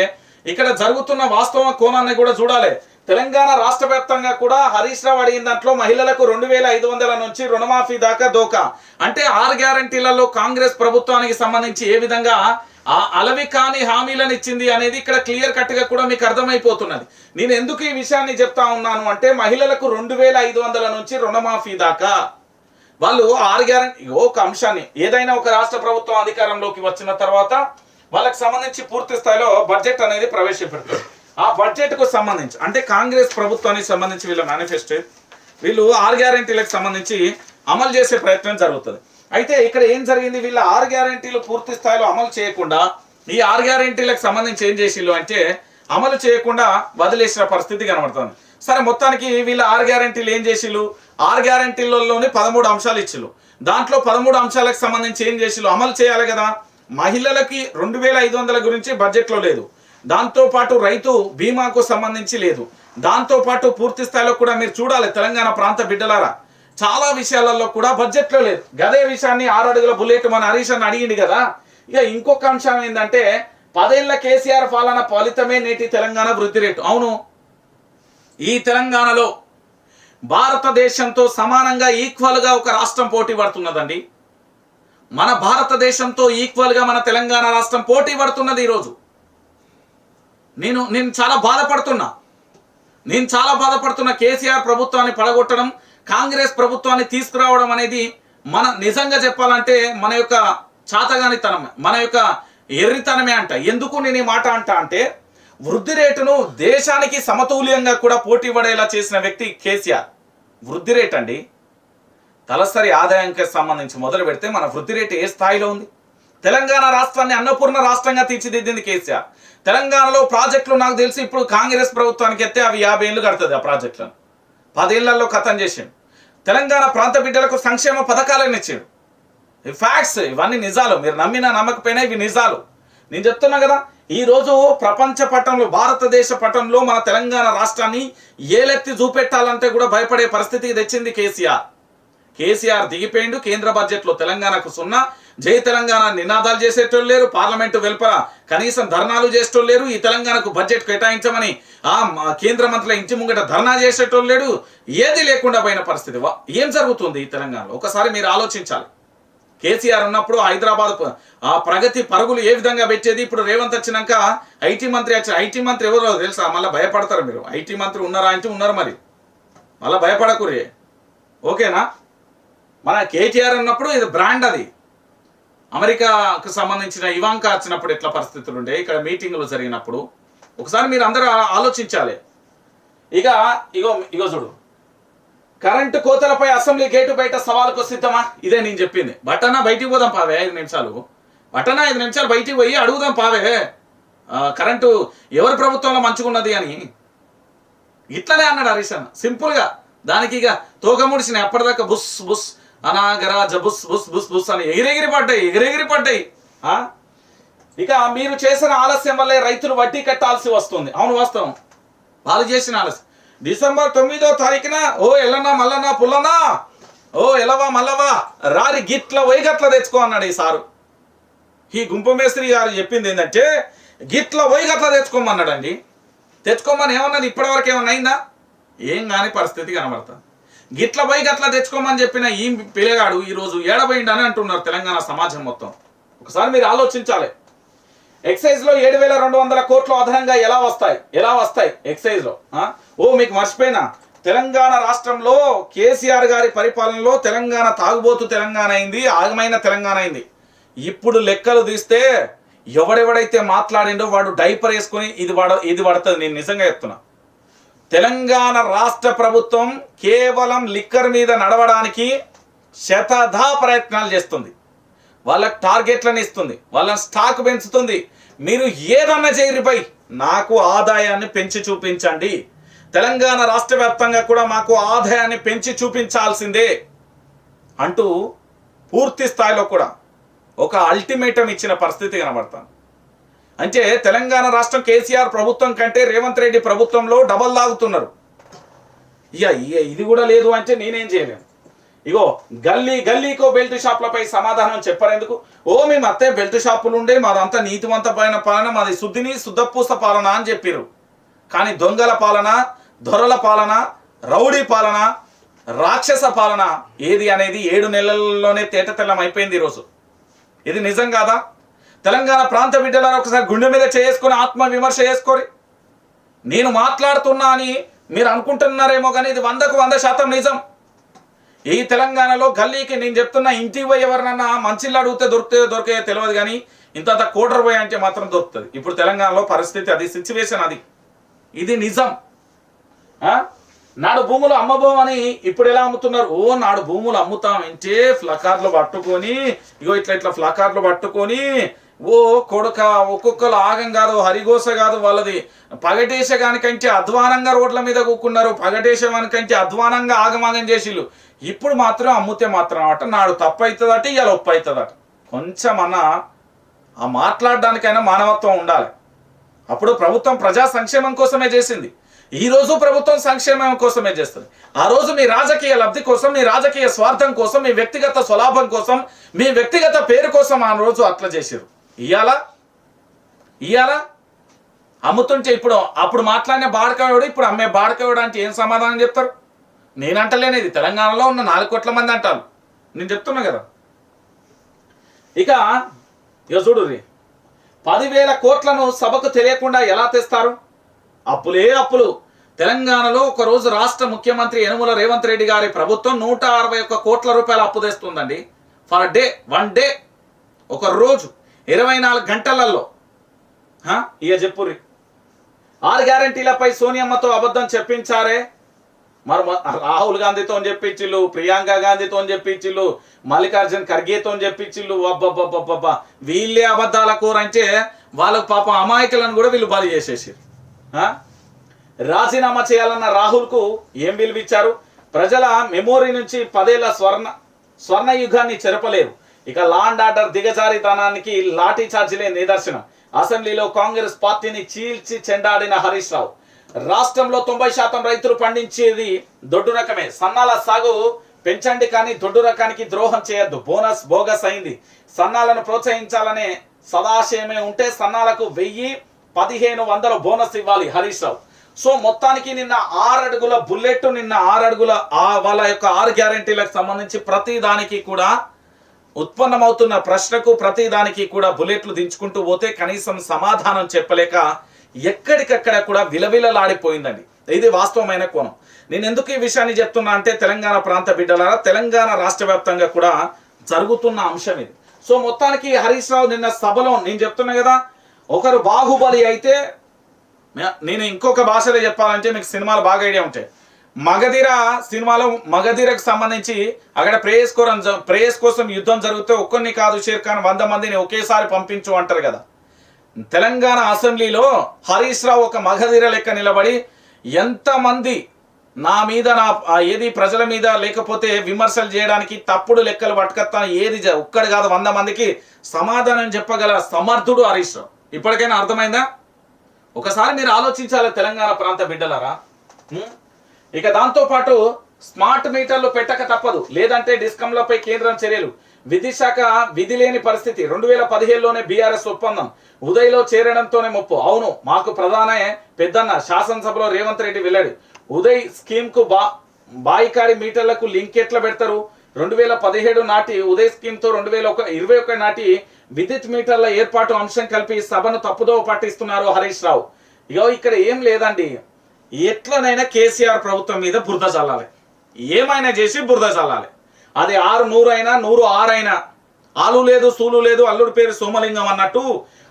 ఇక్కడ జరుగుతున్న వాస్తవ కోణాన్ని కూడా చూడాలి. తెలంగాణ రాష్ట్ర వ్యాప్తంగా కూడా హరీష్ రావు అడిగిన దాంట్లో మహిళలకు 2500 నుంచి రుణమాఫీ దాకా దోకా. అంటే 6 గ్యారంటీలలో కాంగ్రెస్ ప్రభుత్వానికి సంబంధించి ఏ విధంగా ఆ అలవి కాని హామీలను ఇచ్చింది అనేది ఇక్కడ క్లియర్ కట్ గా కూడా మీకు అర్థమైపోతున్నది. నేను ఎందుకు ఈ విషయాన్ని చెప్తా ఉన్నాను అంటే మహిళలకు 2500 నుంచి రుణమాఫీ దాకా వాళ్ళు 6 గ్యారంటీ ఒక అంశాన్ని ఏదైనా ఒక రాష్ట్ర ప్రభుత్వం అధికారంలోకి వచ్చిన తర్వాత వాళ్ళకి సంబంధించి పూర్తి స్థాయిలో బడ్జెట్ అనేది ప్రవేశపెడతారు. ఆ బడ్జెట్ కు సంబంధించి అంటే కాంగ్రెస్ ప్రభుత్వానికి సంబంధించి వీళ్ళ మేనిఫెస్టో వీళ్ళు 6 గ్యారంటీలకు సంబంధించి అమలు చేసే ప్రయత్నం జరుగుతుంది. అయితే ఇక్కడ ఏం జరిగింది? వీళ్ళ 6 గ్యారంటీలు పూర్తి స్థాయిలో అమలు చేయకుండా ఈ 6 గ్యారంటీలకు సంబంధించి ఏం చేసిళ్ళు అంటే అమలు చేయకుండా వదిలేసిన పరిస్థితి కనబడుతుంది. సరే, మొత్తానికి వీళ్ళ 6 గ్యారంటీలు ఏం చేసిళ్ళు? 6 గ్యారంటీలలోని 13 అంశాలు ఇచ్చిళ్ళు. దాంట్లో 13 అంశాలకు సంబంధించి ఏం చేసిళ్ళు? అమలు చేయాలి కదా. మహిళలకి 2500 గురించి బడ్జెట్లో లేదు. దాంతోపాటు రైతు బీమాకు సంబంధించి లేదు. దాంతోపాటు పూర్తి స్థాయిలో కూడా మీరు చూడాలి తెలంగాణ ప్రాంత బిడ్డలారా, చాలా విషయాలలో కూడా బడ్జెట్లో లేదు. గదే విషయాన్ని 6 అడుగుల బుల్లెట్ మన హరీష్ అని అడిగింది కదా. ఇక ఇంకొక అంశం ఏంటంటే 10 ఏళ్ల కేసీఆర్ పాలన ఫలితమే నేటి తెలంగాణ వృద్ధి రేటు. అవును, ఈ తెలంగాణలో భారతదేశంతో సమానంగా ఈక్వల్గా ఒక రాష్ట్రం పోటీ పడుతున్నదండి. మన భారతదేశంతో ఈక్వల్గా మన తెలంగాణ రాష్ట్రం పోటీ పడుతున్నది. ఈరోజు నేను చాలా బాధపడుతున్నా. కేసీఆర్ ప్రభుత్వాన్ని పడగొట్టడం, కాంగ్రెస్ ప్రభుత్వాన్ని తీసుకురావడం అనేది మన నిజంగా చెప్పాలంటే మన యొక్క చాతగానితనం, మన యొక్క ఎర్రితనమే అంట. ఎందుకు నేను ఈ మాట అంటే వృద్ధి రేటును దేశానికి సమతుల్యంగా కూడా పోటీ పడేలా చేసిన వ్యక్తి కేసీఆర్. వృద్ధి రేట్ అండి, తలసరి ఆదాయానికి సంబంధించి మొదలు పెడితే మన వృద్ధి రేటు ఏ స్థాయిలో ఉంది? తెలంగాణ రాష్ట్రాన్ని అన్నపూర్ణ రాష్ట్రంగా తీర్చిదిద్దింది కేసీఆర్. తెలంగాణలో ప్రాజెక్టులు నాకు తెలిసి ఇప్పుడు కాంగ్రెస్ ప్రభుత్వానికి ఎత్తే అవి 50 ఏళ్ళు కడుతుంది. ఆ ప్రాజెక్టులను 10 ఏళ్లలో ఖతం చేసిండు. తెలంగాణ ప్రాంత బిడ్డలకు సంక్షేమ పథకాలను ఇచ్చాడు. ఈ ఫ్యాక్ట్స్, ఇవన్నీ నిజాలు. మీరు నమ్మినా నమ్మకపోయినా ఇవి నిజాలు. నేను చెప్తున్నా కదా, ఈరోజు ప్రపంచ పటంలో, భారతదేశ పటంలో మన తెలంగాణ రాష్ట్రాన్ని ఏలెత్తి చూపెట్టాలంటే కూడా భయపడే పరిస్థితికి తెచ్చింది కేసీఆర్ దిగిపోయిండు. కేంద్ర బడ్జెట్లో తెలంగాణకు 0, జై తెలంగాణ నినాదాలు చేసేటోళ్ళు లేరు. పార్లమెంటు వెలుపల కనీసం ధర్నాలు చేసేటోళ్ళు లేరు. ఈ తెలంగాణకు బడ్జెట్ కేటాయించమని కేంద్ర మంత్రుల ఇంటి ముంగట ధర్నా చేసేటోళ్ళు లేడు. ఏది లేకుండా పోయిన పరిస్థితి. ఏం జరుగుతుంది ఈ తెలంగాణలో? ఒకసారి మీరు ఆలోచించాలి. కేసీఆర్ ఉన్నప్పుడు హైదరాబాద్ ఆ ప్రగతి పరుగులు ఏ విధంగా పెట్టేది. ఇప్పుడు రేవంత్ వచ్చినాక ఐటీ మంత్రి ఎవరో తెలుసా? మళ్ళీ భయపడతారు మీరు. ఐటీ మంత్రి ఉన్నారా అంటే ఉన్నారు, మరి మళ్ళీ భయపడకురే. ఓకేనా? మన కేటీఆర్ ఉన్నప్పుడు ఇది బ్రాండ్. అది అమెరికాకు సంబంధించిన ఇవాంకా వచ్చినప్పుడు ఎట్లా పరిస్థితులు ఉండే, ఇక్కడ మీటింగులు జరిగినప్పుడు ఒకసారి మీరు అందరూ ఆలోచించాలి. ఇగో చూడు, కరెంటు కోతలపై అసెంబ్లీ గేటు బయట సవాలుకు సిద్ధమా? ఇదే నేను చెప్పింది. బట్టనా బయటికి పోదాం పావే 5 నిమిషాలు. బట్టనా 5 నిమిషాలు బయటికి పోయి అడుగుదాం పావే, కరెంటు ఎవరి ప్రభుత్వంలో మంచుకున్నది అని. ఇట్లనే అన్నాడు హరీష్ అన్న సింపుల్గా. దానికి ఇక తోక ముడిసిన ఎప్పటిదాకా బుస్ బుస్ అనాగరాజ బుస్ బుస్ బుస్ బుస్ అని ఎగిరెగిరి పడ్డాయి. ఇక మీరు చేసిన ఆలస్యం వల్లే రైతులు వడ్డీ కట్టాల్సి వస్తుంది. అవును, వాస్తవం. వాళ్ళు చేసిన ఆలస్యం. డిసెంబర్ 9వ తారీఖున ఓ ఎల్లన్నా మల్లన్నా పుల్లన్నా, ఓ ఎలవా మల్లవా రారి గిట్ల పోయి గట్ల తెచ్చుకో అన్నాడు ఈ సారు. ఈ గుంపు మేస్త్రి గారు చెప్పింది ఏంటంటే గిట్ల పోయి గట్ల తెచ్చుకోమన్నాడండి. తెచ్చుకోమని ఏమన్నది? ఇప్పటివరకు ఏమన్నా అయిందా? ఏం కాని పరిస్థితి కనబడుతుంది. గిట్ల పోయి గట్ల తెచ్చుకోమని చెప్పిన ఈ పిల్లగాడు ఈరోజు ఏడబోయిండని అంటున్నారు తెలంగాణ సమాజం మొత్తం. ఒకసారి మీరు ఆలోచించాలి. ఎక్సైజ్ లో 7,200 కోట్లు అదనంగా ఎలా వస్తాయి ఎక్సైజ్ లో? మీకు మర్చిపోయినా, తెలంగాణ రాష్ట్రంలో కేసీఆర్ గారి పరిపాలనలో తెలంగాణ తాగుబోతు తెలంగాణ అయింది, ఆగమైన తెలంగాణ అయింది. ఇప్పుడు లెక్కలు తీస్తే ఎవడెవడైతే మాట్లాడిండో వాడు డైపర్ వేసుకుని ఇది పడుతుంది. నేను నిజంగా చెప్తున్నా, తెలంగాణ రాష్ట్ర ప్రభుత్వం కేవలం లిక్కర్ మీద నడవడానికి శతధా ప్రయత్నాలు చేస్తుంది. వాళ్ళకి టార్గెట్లను ఇస్తుంది, వాళ్ళని స్టాక్ పెంచుతుంది. మీరు ఏదన్నా చేయరిపై నాకు ఆదాయాన్ని పెంచి చూపించండి, తెలంగాణ రాష్ట్ర వ్యాప్తంగా కూడా మాకు ఆదాయాన్ని పెంచి చూపించాల్సిందే అంటూ పూర్తి స్థాయిలో కూడా ఒక అల్టిమేటం ఇచ్చిన పరిస్థితి కనబడతాను. అంటే తెలంగాణ రాష్ట్రం కేసీఆర్ ప్రభుత్వం కంటే రేవంత్ రెడ్డి ప్రభుత్వంలో డబల్ లాగుతున్నారు. ఇది కూడా లేదు అంటే నేనేం చేయలేను. ఇగో గల్లీకో బెల్ట్ షాపులపై సమాధానం చెప్పారెందుకు? మేము అత్తే బెల్ట్ షాపులు ఉండే, మాదంతా నీతివంత పాలన, మాది శుద్ధపూస పాలన అని చెప్పారు. కానీ దొంగల పాలన, దొరల పాలన, రౌడీ పాలన, రాక్షస పాలన ఏది అనేది 7 నెలల్లోనే తేటతెల్లం అయిపోయింది ఈరోజు. ఇది నిజం కాదా? తెలంగాణ ప్రాంత బిడ్డలారా ఒకసారి గుండె మీద చేసుకొని ఆత్మ విమర్శ చేసుకోరి. నేను మాట్లాడుతున్నా అని మీరు అనుకుంటున్నారేమో కానీ ఇది 100కు 100% నిజం. ఈ తెలంగాణలో గల్లీకి నేను చెప్తున్నా, ఇంటికి పోయి ఎవరినన్నా మంచిళ్ళు అడిగితే దొరికే తెలియదు, కానీ ఇంత కోటర్ పోయి అంటే మాత్రం దొరుకుతుంది. ఇప్పుడు తెలంగాణలో పరిస్థితి అది, సిచ్యువేషన్ అది. ఇది నిజం. నాడు భూములు అమ్మబోమని ఇప్పుడు ఎలా అమ్ముతున్నారు? నాడు భూములు అమ్ముతామంటే ఫ్లకార్లు పట్టుకొని, ఇట్లా ఫ్లకార్లు పట్టుకొని కొడుక ఒక్కొక్కరు ఆగం కాదు, హరిగోస కాదు, వాళ్ళది పగటేసేగానికంటే అధ్వానంగా రోడ్ల మీద కూకున్నారు, పగటేసేవానికంటే అధ్వానంగా ఆగమాగం చేసిళ్ళు. ఇప్పుడు మాత్రం అమ్ముతే మాత్రం అట నాడు తప్పు అవుతుందట, ఇవాళ ఒప్పు అవుతుందట. కొంచెం ఆ మాట్లాడడానికైనా మానవత్వం ఉండాలి. అప్పుడు ప్రభుత్వం ప్రజా సంక్షేమం కోసమే చేసింది, ఈ రోజు ప్రభుత్వం సంక్షేమం కోసమే చేస్తుంది. ఆ రోజు మీ రాజకీయ లబ్ధి కోసం, మీ రాజకీయ స్వార్థం కోసం, మీ వ్యక్తిగత స్వలాభం కోసం, మీ వ్యక్తిగత పేరు కోసం ఆ రోజు అట్లా చేశారు. ఇయ్యాల అమ్ముతుంటే అప్పుడు మాట్లాడిన బాడకవాడు ఇప్పుడు అమ్మే బాడకవాడు అంటే ఏం సమాధానం చెప్తారు? నేనంటలేను, ఇది తెలంగాణలో ఉన్న 4 కోట్ల మంది అంటారు. నేను చెప్తున్నా కదా. ఇక చూడు, 10,000 కోట్లను సభకు తెలియకుండా ఎలా తెస్తారు? అప్పులు. తెలంగాణలో ఒకరోజు రాష్ట్ర ముఖ్యమంత్రి యనుమల రేవంత్ రెడ్డి గారి ప్రభుత్వం 161 కోట్ల రూపాయల అప్పు తెస్తుందండి. ఫర్ డే, 1 డే, ఒక రోజు 24 గంటలలో. చెప్పుర్రి. 6 గ్యారంటీలపై సోనియమ్మతో అబద్ధం చెప్పించారే. మరి రాహుల్ గాంధీతో చెప్పించిళ్ళు, ప్రియాంక గాంధీతో చెప్పించిళ్ళు, మల్లికార్జున్ ఖర్గేతో చెప్పించిళ్ళు. అబ్బబ్బబ్బబ్బబ్బా, వీళ్ళే అబద్ధాల కూరంటే వాళ్ళకు పాపం అమాయకులను కూడా వీళ్ళు బలి చేసేసారు. రాజీనామా చేయాలన్న రాహుల్కు ఏం విలువిచ్చారు? ప్రజల మెమోరీ నుంచి 10 ఏళ్ల స్వర్ణ యుగాన్ని చెరపలేరు. ఇక లా అండ్ ఆర్డర్ దిగజారితనానికి లాఠీ చార్జీలే నిదర్శనం. అసెంబ్లీలో కాంగ్రెస్ పార్టీని చీల్చి చెండాడిన హరీష్ రావు. రాష్ట్రంలో 90% రైతులు పండించేది దొడ్డు రకమే. సన్నాల సాగు పెంచండి కానీ దొడ్డు రకానికి ద్రోహం చేయొద్దు. బోనస్ బోగస్ అయింది. సన్నాలను ప్రోత్సహించాలనే సదాశయమే ఉంటే సన్నాలకు 1000-1500 బోనస్ ఇవ్వాలి హరీష్ రావు. సో మొత్తానికి నిన్న 6 అడుగుల బుల్లెట్, నిన్న 6 అడుగుల వాళ్ళ యొక్క 6 గ్యారంటీలకు సంబంధించి ప్రతి దానికి కూడా ఉత్పన్నమవుతున్న ప్రశ్నకు ప్రతి దానికి కూడా బుల్లెట్లు దించుకుంటూ పోతే కనీసం సమాధానం చెప్పలేక ఎక్కడికక్కడ కూడా విలవిలలాడిపోయిందండి. ఇది వాస్తవమైన కోణం. నేను ఎందుకు ఈ విషయాన్ని చెప్తున్నా అంటే, తెలంగాణ ప్రాంత బిడ్డలారా, తెలంగాణ రాష్ట్ర వ్యాప్తంగా కూడా జరుగుతున్న అంశం ఇది. సో మొత్తానికి హరీష్ రావు నిన్న సభలో నేను చెప్తున్నా కదా, ఒకరు బాహుబలి అయితే, నేను ఇంకొక భాషలో చెప్పాలంటే మీకు సినిమాలు బాగా ఐడియా ఉంటాయి. మగధీర సినిమాలో మగధీరకు సంబంధించి అక్కడ ప్రేయస్ కోసం యుద్ధం జరిగితే ఒక్కరిని కాదు షేర్ ఖాన్ 100 మందిని ఒకేసారి పంపించు అంటారు కదా. తెలంగాణ అసెంబ్లీలో హరీష్ రావు ఒక మగధీర లెక్క నిలబడి ఎంతమంది నా మీద ఏది ప్రజల మీద లేకపోతే విమర్శలు చేయడానికి తప్పుడు లెక్కలు పట్టుకొస్తాను, ఏది ఒక్కడు కాదు 100 మందికి సమాధానం చెప్పగల సమర్థుడు హరీష్ రావు. ఇప్పటికైనా అర్థమైందా? ఒకసారి మీరు ఆలోచించాలి తెలంగాణ ప్రాంత బిడ్డలారా. ఇక దాంతోపాటు స్మార్ట్ మీటర్లు పెట్టక తప్పదు, లేదంటే డిస్కంలపై కేంద్రం చర్యలు. విధి శాఖ విధి లేని పరిస్థితి. 2017లోనే బీఆర్ఎస్ ఒప్పందం ఉదయ్లో చేరడంతోనే ముప్పు. అవును, మాకు ప్రధాన పెద్దన్న శాసనసభలో రేవంత్ రెడ్డి వెల్లడి. ఉదయ్ స్కీమ్ కు బాయికాడి మీటర్లకు లింక్ ఎట్లా పెడతారు? 2017 నాటి ఉదయ్ స్కీమ్ తో 2021 నాటి విద్యుత్ మీటర్ల ఏర్పాటు అంశం కలిపి సభను తప్పుదోవ పట్టిస్తున్నారు హరీష్ రావు. ఇగో ఇక్కడ ఏం లేదండి, ఎట్లనైనా కేసీఆర్ ప్రభుత్వం మీద బురద చల్లాలి, ఏమైనా చేసి బురద చల్లాలి. అది 600 అయినా 106 అయినా, ఆలు లేదు సూలు లేదు అల్లుడి పేరు సోమలింగం అన్నట్టు.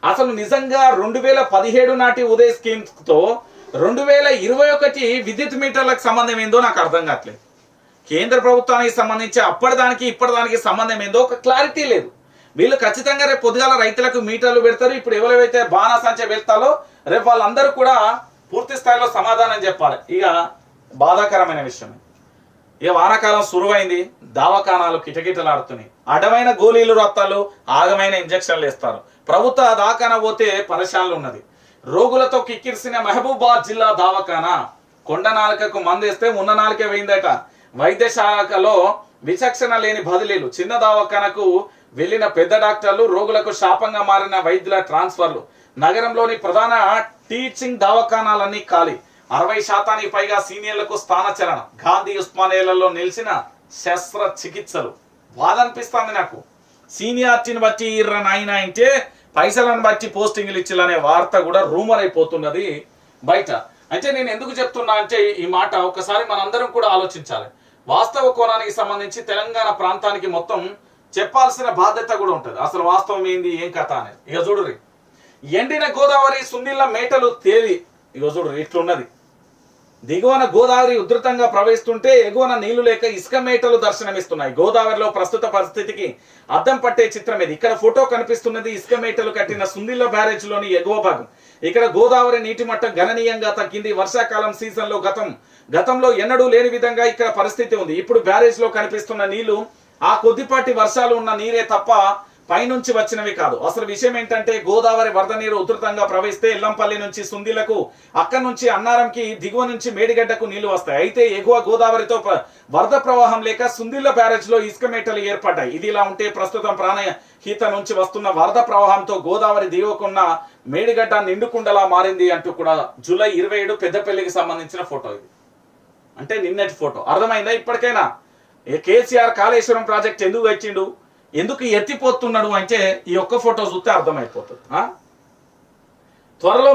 అసలు నిజంగా 2017 నాటి ఉదయ్ స్కీమ్తో 2021 విద్యుత్ మీటర్లకు సంబంధం ఏందో నాకు అర్థం కావట్లేదు. కేంద్ర ప్రభుత్వానికి సంబంధించి అప్పటిదానికి ఇప్పటిదానికి సంబంధం ఏందో ఒక క్లారిటీ లేదు. వీళ్ళు ఖచ్చితంగా రేపు పొద్దుగాల రైతులకు మీటర్లు పెడతారు. ఇప్పుడు ఎవరైతే బాణాసంచ వెళ్తారో రేపు వాళ్ళందరూ కూడా పూర్తి స్థాయిలో సమాధానం చెప్పాలి. ఇక బాధాకరమైన విషయం, ఇక వానాకాలం సురువైంది, దవాఖానాలు కిటకిటలాడుతున్నాయి. అడమైన గోళీలు రత్తాలు, ఆగమైన ఇంజక్షన్లు ఇస్తారు. ప్రభుత్వ దవాఖానా పోతే పరిశాలు ఉన్నది. రోగులతో కిక్కిరిసిన మహబూబాద్ జిల్లా దవాఖానా కొండ నాలుకకు మందేస్తే ఉన్న నాలుకే వేయిందట. వైద్య శాఖలో విచక్షణ లేని బదిలీలు, చిన్న దవాఖానకు వెళ్లిన పెద్ద డాక్టర్లు, రోగులకు శాపంగా మారిన వైద్యుల ట్రాన్స్ఫర్లు. నగరంలోని ప్రధాన టీచింగ్ దవాఖానాలన్నీ ఖాళీ. 60% పైగా సీనియర్లకు స్థానచలన. గాంధీ ఉస్మానియాలలో నిలిచిన శస్త్రచికిత్సలు. బాధ అనిపిస్తుంది నాకు. సీనియారిటీని బట్టి ఇర్ర నాయన అంటే పైసలను బట్టి పోస్టింగ్లు ఇచ్చిలనే వార్త కూడా రూమర్ అయిపోతున్నది బయట. అంటే నేను ఎందుకు చెప్తున్నా అంటే ఈ మాట ఒకసారి మనందరం కూడా ఆలోచించాలి. వాస్తవ కోణానికి సంబంధించి తెలంగాణ ప్రాంతానికి మొత్తం చెప్పాల్సిన బాధ్యత కూడా ఉంటుంది. అసలు వాస్తవం ఏంది ఏం కథ అనేది. ఇక చూడుర్రి, ఎండిన గోదావరి సుందిళ్ళ మేటలు తేలి, ఇక చూడుర్రి ఇట్లున్నది. దిగువన గోదావరి ఉధృతంగా ప్రవహిస్తుంటే ఎగువన నీళ్లు లేక ఇసుక మేటలు దర్శనమిస్తున్నాయి. గోదావరిలో ప్రస్తుత పరిస్థితికి అద్దం పట్టే చిత్రం ఇది. ఇక్కడ ఫోటో కనిపిస్తున్నది ఇసుక మేటలు కట్టిన సుందిళ్ళ బ్యారేజ్ లోని ఎగువ భాగం. ఇక్కడ గోదావరి నీటి మట్టం గణనీయంగా తగ్గింది. వర్షాకాలం సీజన్ లో గతంలో ఎన్నడూ లేని విధంగా ఇక్కడ పరిస్థితి ఉంది. ఇప్పుడు బ్యారేజ్ లో కనిపిస్తున్న నీళ్లు ఆ కొద్దిపాటి వర్షాలు ఉన్న నీరే తప్ప పైనుంచి వచ్చినవి కాదు. అసలు విషయం ఏంటంటే గోదావరి వరద నీరు ఉధృతంగా ప్రవహిస్తే ఎల్లంపల్లి నుంచి సుందిలకు, అక్కడి నుంచి అన్నారంకి, దిగువ నుంచి మేడిగడ్డకు నీళ్లు వస్తాయి. అయితే ఎగువ గోదావరితో వరద ప్రవాహం లేక సుందిళ్ళ బ్యారేజ్ లో ఇసుక మేటలు ఏర్పడ్డాయి. ఇది ఇలా ఉంటే ప్రస్తుతం ప్రాణహిత నుంచి వస్తున్న వరద ప్రవాహంతో గోదావరి దిగువకున్న మేడిగడ్డ నిండుకుండలా మారింది అంటూ కూడా జూలై 27 పెద్దపల్లికి సంబంధించిన ఫోటో ఇది. అంటే నిన్నటి ఫోటో. అర్థమైందా ఇప్పటికైనా? కేసీఆర్ కాళేశ్వరం ప్రాజెక్ట్ ఎందుకు వచ్చిండు, ఎందుకు ఎత్తిపోతున్నాడు అంటే ఈ ఒక్క ఫోటో చూస్తే అర్థమైపోతుంది. త్వరలో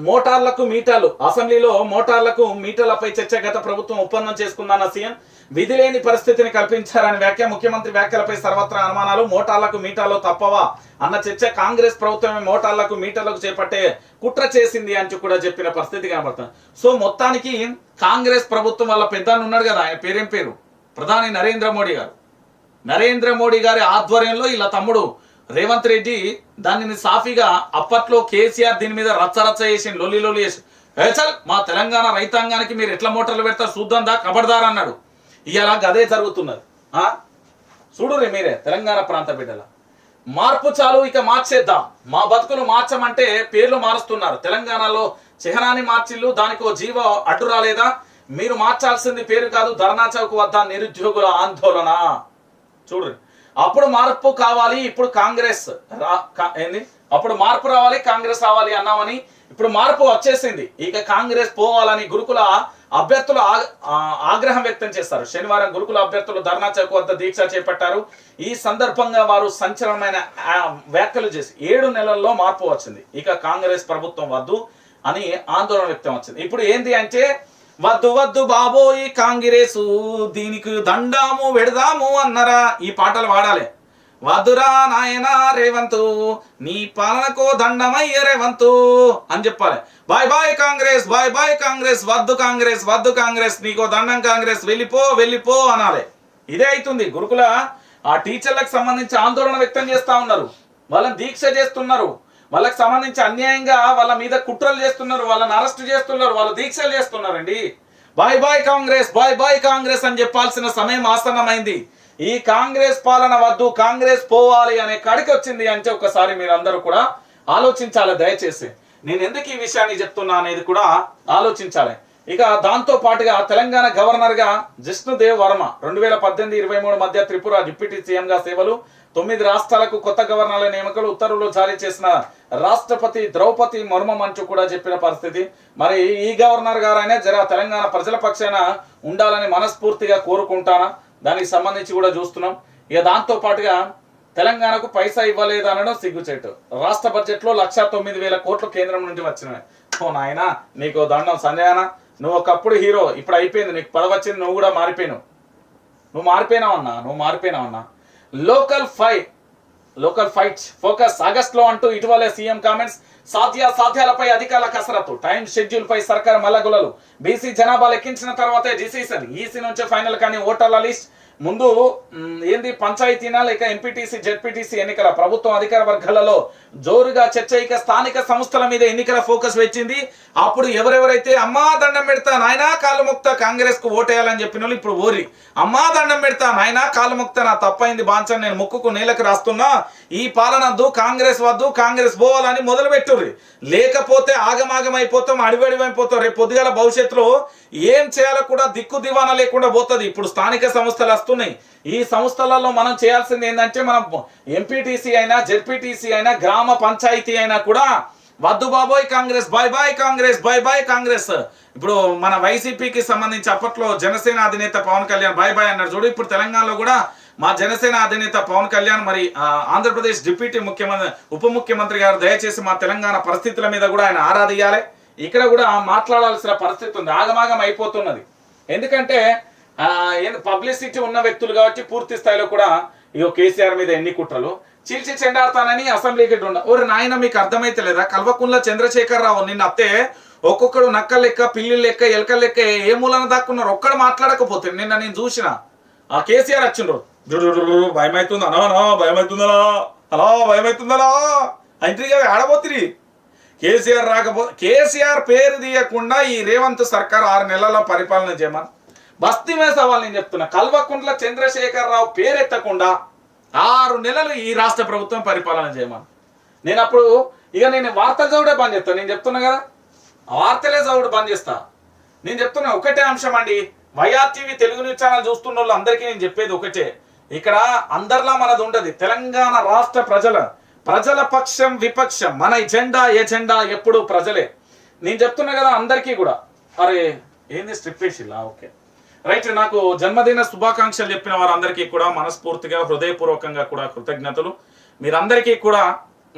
మోటార్లకు మీటర్లు. అసెంబ్లీలో మోటార్లకు మీటర్లపై చర్చ. గత ప్రభుత్వం ఒప్పందం చేసుకుందన్న సీఎం విధి లేని పరిస్థితిని కల్పించారని వ్యాఖ్య. ముఖ్యమంత్రి వ్యాఖ్యలపై సర్వత్రా అనుమానాలు. మోటార్లకు మీటర్లు తప్పవా అన్న చర్చ. కాంగ్రెస్ ప్రభుత్వమే మోటార్లకు మీటర్లకు చేపట్టే కుట్ర చేసింది అంటూ కూడా చెప్పిన పరిస్థితి కనబడుతుంది. సో మొత్తానికి కాంగ్రెస్ ప్రభుత్వం వల్ల పెద్ద ఉన్నాడు కదా, ఆయన పేరేం పేరు, ప్రధాని నరేంద్ర మోడీ గారి ఆధ్వర్యంలో ఇలా తమ్ముడు రేవంత్ రెడ్డి దానిని సాఫీగా అప్పట్లో కేసీఆర్ దీని మీద రచ్చరచ్చ చేసి లొల్లి చేసి చల్ మా తెలంగాణ రైతాంగానికి మీరు ఎట్లా మోటార్లు పెడతారు చూద్దాం దా కబడ్దార్ అన్నాడు. ఇలా గదే జరుగుతున్నది. చూడురే మీరే తెలంగాణ ప్రాంత బిడ్డల. మార్పు చాలు ఇక మార్చేద్దాం, మా బతుకులు మార్చమంటే పేర్లు మారుస్తున్నారు. తెలంగాణలో చిహ్నాన్ని మార్చిల్లు, దానికి ఓ జీవ అడ్డు రాలేదా? మీరు మార్చాల్సింది పేరు కాదు, ధర్నా చౌక్ వద్ద నిరుద్యోగుల ఆందోళన. చూడండి, అప్పుడు మార్పు కావాలి, ఇప్పుడు కాంగ్రెస్ ఏంది, అప్పుడు మార్పు రావాలి కాంగ్రెస్ రావాలి అన్నామని ఇప్పుడు మార్పు వచ్చేసింది. ఇక కాంగ్రెస్ పోవాలని గురుకుల అభ్యర్థులు ఆగ్రహం వ్యక్తం చేస్తారు. శనివారం గురుకుల అభ్యర్థులు ధర్నా చౌక్ వద్ద దీక్ష చేపట్టారు. ఈ సందర్భంగా వారు సంచలనమైన వ్యాఖ్యలు చేసి 7 నెలల్లో మార్పు వచ్చింది, ఇక కాంగ్రెస్ ప్రభుత్వం వద్దు అని ఆందోళన వ్యక్తం వచ్చింది. ఇప్పుడు ఏంది అంటే వద్దు వద్దు బాబోయి కాంగ్రెసు, దీనికి దండాము పెడదాము అన్నరా. ఈ పాటలు వాడాలి. వద్దురా నాయనా రేవంతు, నీ పాలనకో దండమయ్య రేవంతు అని చెప్పాలి. Bye bye Congress, bye bye Congress, వద్దు కాంగ్రెస్, నీకో దండం కాంగ్రెస్, వెళ్ళిపో అనాలి. ఇదే అవుతుంది. గురుకుల ఆ టీచర్లకు సంబంధించి ఆందోళన వ్యక్తం చేస్తా ఉన్నారు, వాళ్ళని దీక్ష చేస్తున్నారు, వాళ్ళకి సంబంధించి అన్యాయంగా వాళ్ళ మీద కుట్రలు చేస్తున్నారు, వాళ్ళని అరెస్ట్ చేస్తున్నారు, వాళ్ళు దీక్షలు చేస్తున్నారండి. బాయ్ బాయ్ కాంగ్రెస్ అని చెప్పాల్సిన సమయం ఆసన్నమైంది. ఈ కాంగ్రెస్ పాలన వద్దు, కాంగ్రెస్ పోవాలి అనే కాడికి వచ్చింది అంటే ఒకసారి మీరందరూ కూడా ఆలోచించాలి దయచేసి. నేను ఎందుకు ఈ విషయాన్ని చెప్తున్నా అనేది కూడా ఆలోచించాలి. ఇక దాంతో పాటుగా తెలంగాణ గవర్నర్ గా జిష్ణుదేవ్ వర్మ 2018-23 మధ్య త్రిపుర డిప్యూటీ సీఎం గా సేవలు. 9 రాష్ట్రాలకు కొత్త గవర్నర్ల నియామకాలు. ఉత్తర్వులు జారీ చేసిన రాష్ట్రపతి ద్రౌపది ముర్ము అంటూ కూడా చెప్పిన పరిస్థితి. మరి ఈ గవర్నర్ గారైనా జర తెలంగాణ ప్రజల పక్షాన ఉండాలని మనస్ఫూర్తిగా కోరుకుంటానా, దానికి సంబంధించి కూడా చూస్తున్నాం. ఇక దాంతో పాటుగా తెలంగాణకు పైసా ఇవ్వలేదు అనడం సిగ్గుచేటు. రాష్ట్ర బడ్జెట్లో 1,09,000 కోట్లు కేంద్రం నుండి వచ్చినవి. ఓ నాయనా నీకు దండం సంజయన, నువ్వు ఒకప్పుడు హీరో, ఇప్పుడు అయిపోయింది, నీకు పదవి వచ్చింది, నువ్వు కూడా మారిపోయినావు. నువ్వు మారిపోయినావన్నా. లోకల్ ఫైట్ ఫోకస్ ఆగస్ట్ లో అంటూ ఇటీవలే సీఎం కామెంట్స్. సాధ్యాలపై అధికారుల కసరత్తు, టైం షెడ్యూల్ పై సర్కార్ మల్లగులలు. బీసీ జనాభా లెక్కించిన తర్వాతే డిసిషన్, ఈసీ నుంచే ఫైనల్ కానీ ఓటర్ల లిస్ట్. ముందు ఏంది పంచాయతీనా లేక ఎంపీటీసీ జెడ్పీటీసీ ఎన్నికల ప్రభుత్వం అధికార వర్గాలలో జోరుగా చర్చ. ఇక స్థానిక సంస్థల మీద ఎన్నికల ఫోకస్ వచ్చింది. అప్పుడు ఎవరెవరైతే అమ్మా దండం పెడతా నాయనా కాలు మొక్తా కాంగ్రెస్ కు ఓటేయాలని చెప్పిన వాళ్ళు ఇప్పుడు ఓరి అమ్మా దండం పెడతా నాయనా కాలు మొక్తా, నా తప్పైంది బాంచని, నేను ముక్కుకు నీళ్ళకి రాస్తున్నా, ఈ పాలన వద్దు, కాంగ్రెస్ వద్దు, కాంగ్రెస్ పోవాలని మొదలు పెట్టుర్రి. లేకపోతే ఆగమాగమైపోతాం, అడివడివైపోతాం. రేపు పొద్దుగాల భవిష్యత్తులో ఏం చేయాలో కూడా దిక్కు దివానా లేకుండా పోతుంది. ఇప్పుడు స్థానిక సంస్థలు వస్తున్నాయి. ఈ సంస్థలలో మనం చేయాల్సింది ఏంటంటే, మనం ఎంపీటీసీ అయినా జెడ్పీటీసీ అయినా గ్రామ పంచాయతీ అయినా కూడా వద్దు బాబోయ్ Congress, by by Congress, by by Congress. ఇప్పుడు మన వైసీపీకి సంబంధించి అప్పట్లో జనసేన అధినేత పవన్ కళ్యాణ్ బై బై అన్నారు చూడు. ఇప్పుడు తెలంగాణలో కూడా మా జనసేన అధినేత పవన్ కళ్యాణ్, మరి ఆంధ్రప్రదేశ్ డిప్యూటీ ముఖ్యమంత్రి ఉప ముఖ్యమంత్రి గారు దయచేసి మా తెలంగాణ పరిస్థితుల మీద కూడా ఆయన ఆరాధియాలి. ఇక్కడ కూడా మాట్లాడాల్సిన పరిస్థితి ఉంది, ఆగమాగం అయిపోతున్నది. ఎందుకంటే పబ్లిసిటీ ఉన్న వ్యక్తులు కాబట్టి పూర్తి స్థాయిలో కూడా ఇగో కేసీఆర్ మీద ఎన్ని కుట్రలు చీల్చి చెండాడతానని అసెంబ్లీకి ఓరి నాయన మీకు అర్థమైతే లేదా? కల్వకుంట్ల చంద్రశేఖరరావు నిన్న అత్తే ఒక్కొక్కడు నక్క లెక్క, పిల్లి లెక్క, ఎలక లెక్క ఏ మూలన దాక్కున్నారు, ఒక్కడు మాట్లాడకపోతే. నిన్న నేను చూసిన ఆ కేసీఆర్ వచ్చిండ్రు, భయమవుతుందా భయమవుతుందా అలా భయమవుతుందా ఇంటిగా ఆడబోతురి. కేసీఆర్ రాకపోతే కేసీఆర్ పేరు తీయకుండా ఈ రేవంత్ సర్కార్ 6 నెలల పరిపాలన చేయమని బస్తీ మీద సవాల్ నేను చెప్తున్నా. కల్వకుంట్ల చంద్రశేఖరరావు పేరెత్తకుండా 6 నెలలు ఈ రాష్ట్ర ప్రభుత్వం పరిపాలన చేయమని. నేను అప్పుడు నేను వార్తలు చదువుడే బంద్ చేస్తాను. నేను చెప్తున్నా కదా, వార్తలే చదువుడు బంద్ చేస్తా. నేను చెప్తున్నా ఒకటే అంశం అండి, వైఆర్టీవీ తెలుగు న్యూస్ ఛానల్ చూస్తున్న వాళ్ళు అందరికీ నేను చెప్పేది ఒకటే, ఇక్కడ అందరిలా మనది ఉండదు. తెలంగాణ రాష్ట్ర ప్రజల పక్షం విపక్షం, మన ఎజెండా ఎప్పుడు ప్రజలే. నేను చెప్తున్నా కదా అందరికీ కూడా. అరే ఏంది స్ట్రిప్ వేసిల్లా? Okay right. నాకు జన్మదిన శుభాకాంక్షలు చెప్పిన వారందరికీ కూడా మనస్ఫూర్తిగా హృదయపూర్వకంగా కూడా కృతజ్ఞతలు. మీరందరికీ కూడా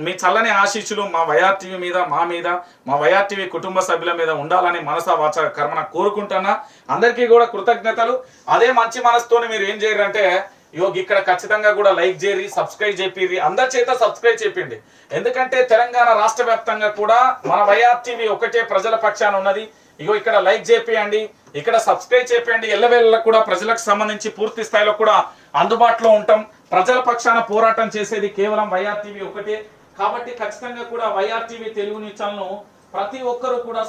మీ చల్లని ఆశీస్సులు మా వైఆర్టీవీ మీద, మా వైఆర్టీవీ కుటుంబ సభ్యుల మీద ఉండాలని మనసా వాచ కర్మన కోరుకుంటున్నా. అందరికీ కూడా కృతజ్ఞతలు. అదే మంచి మనసుతోని మీరు ఏం చేయరంటే ఇక్కడ ఖచ్చితంగా కూడా లైక్ చేయరి, సబ్స్క్రైబ్ చేపిరి, అందరి చేత సబ్స్క్రైబ్ చేయండి. ఎందుకంటే తెలంగాణ రాష్ట్ర వ్యాప్తంగా కూడా మన వైఆర్టీవీ ఒకటే ప్రజల పక్షాన ఉన్నది. ఇక్కడ లైక్ చేపియండి, ఇక్కడ సబ్స్క్రైబ్ చేపియండి. ఎల్లవేళ కూడా ప్రజలకు సంబంధించి పూర్తి స్థాయిలో కూడా అందుబాటులో ఉంటాం. ప్రజల పక్షాన పోరాటం చేసేది కేవలం వైఆర్టీవీ ఒకటే. కాబట్టి ఖచ్చితంగా కూడా వైఆర్టీవీ తెలుగు న్యూస్ ఛానల్ ప్రతి ఒక్కరూ కూడా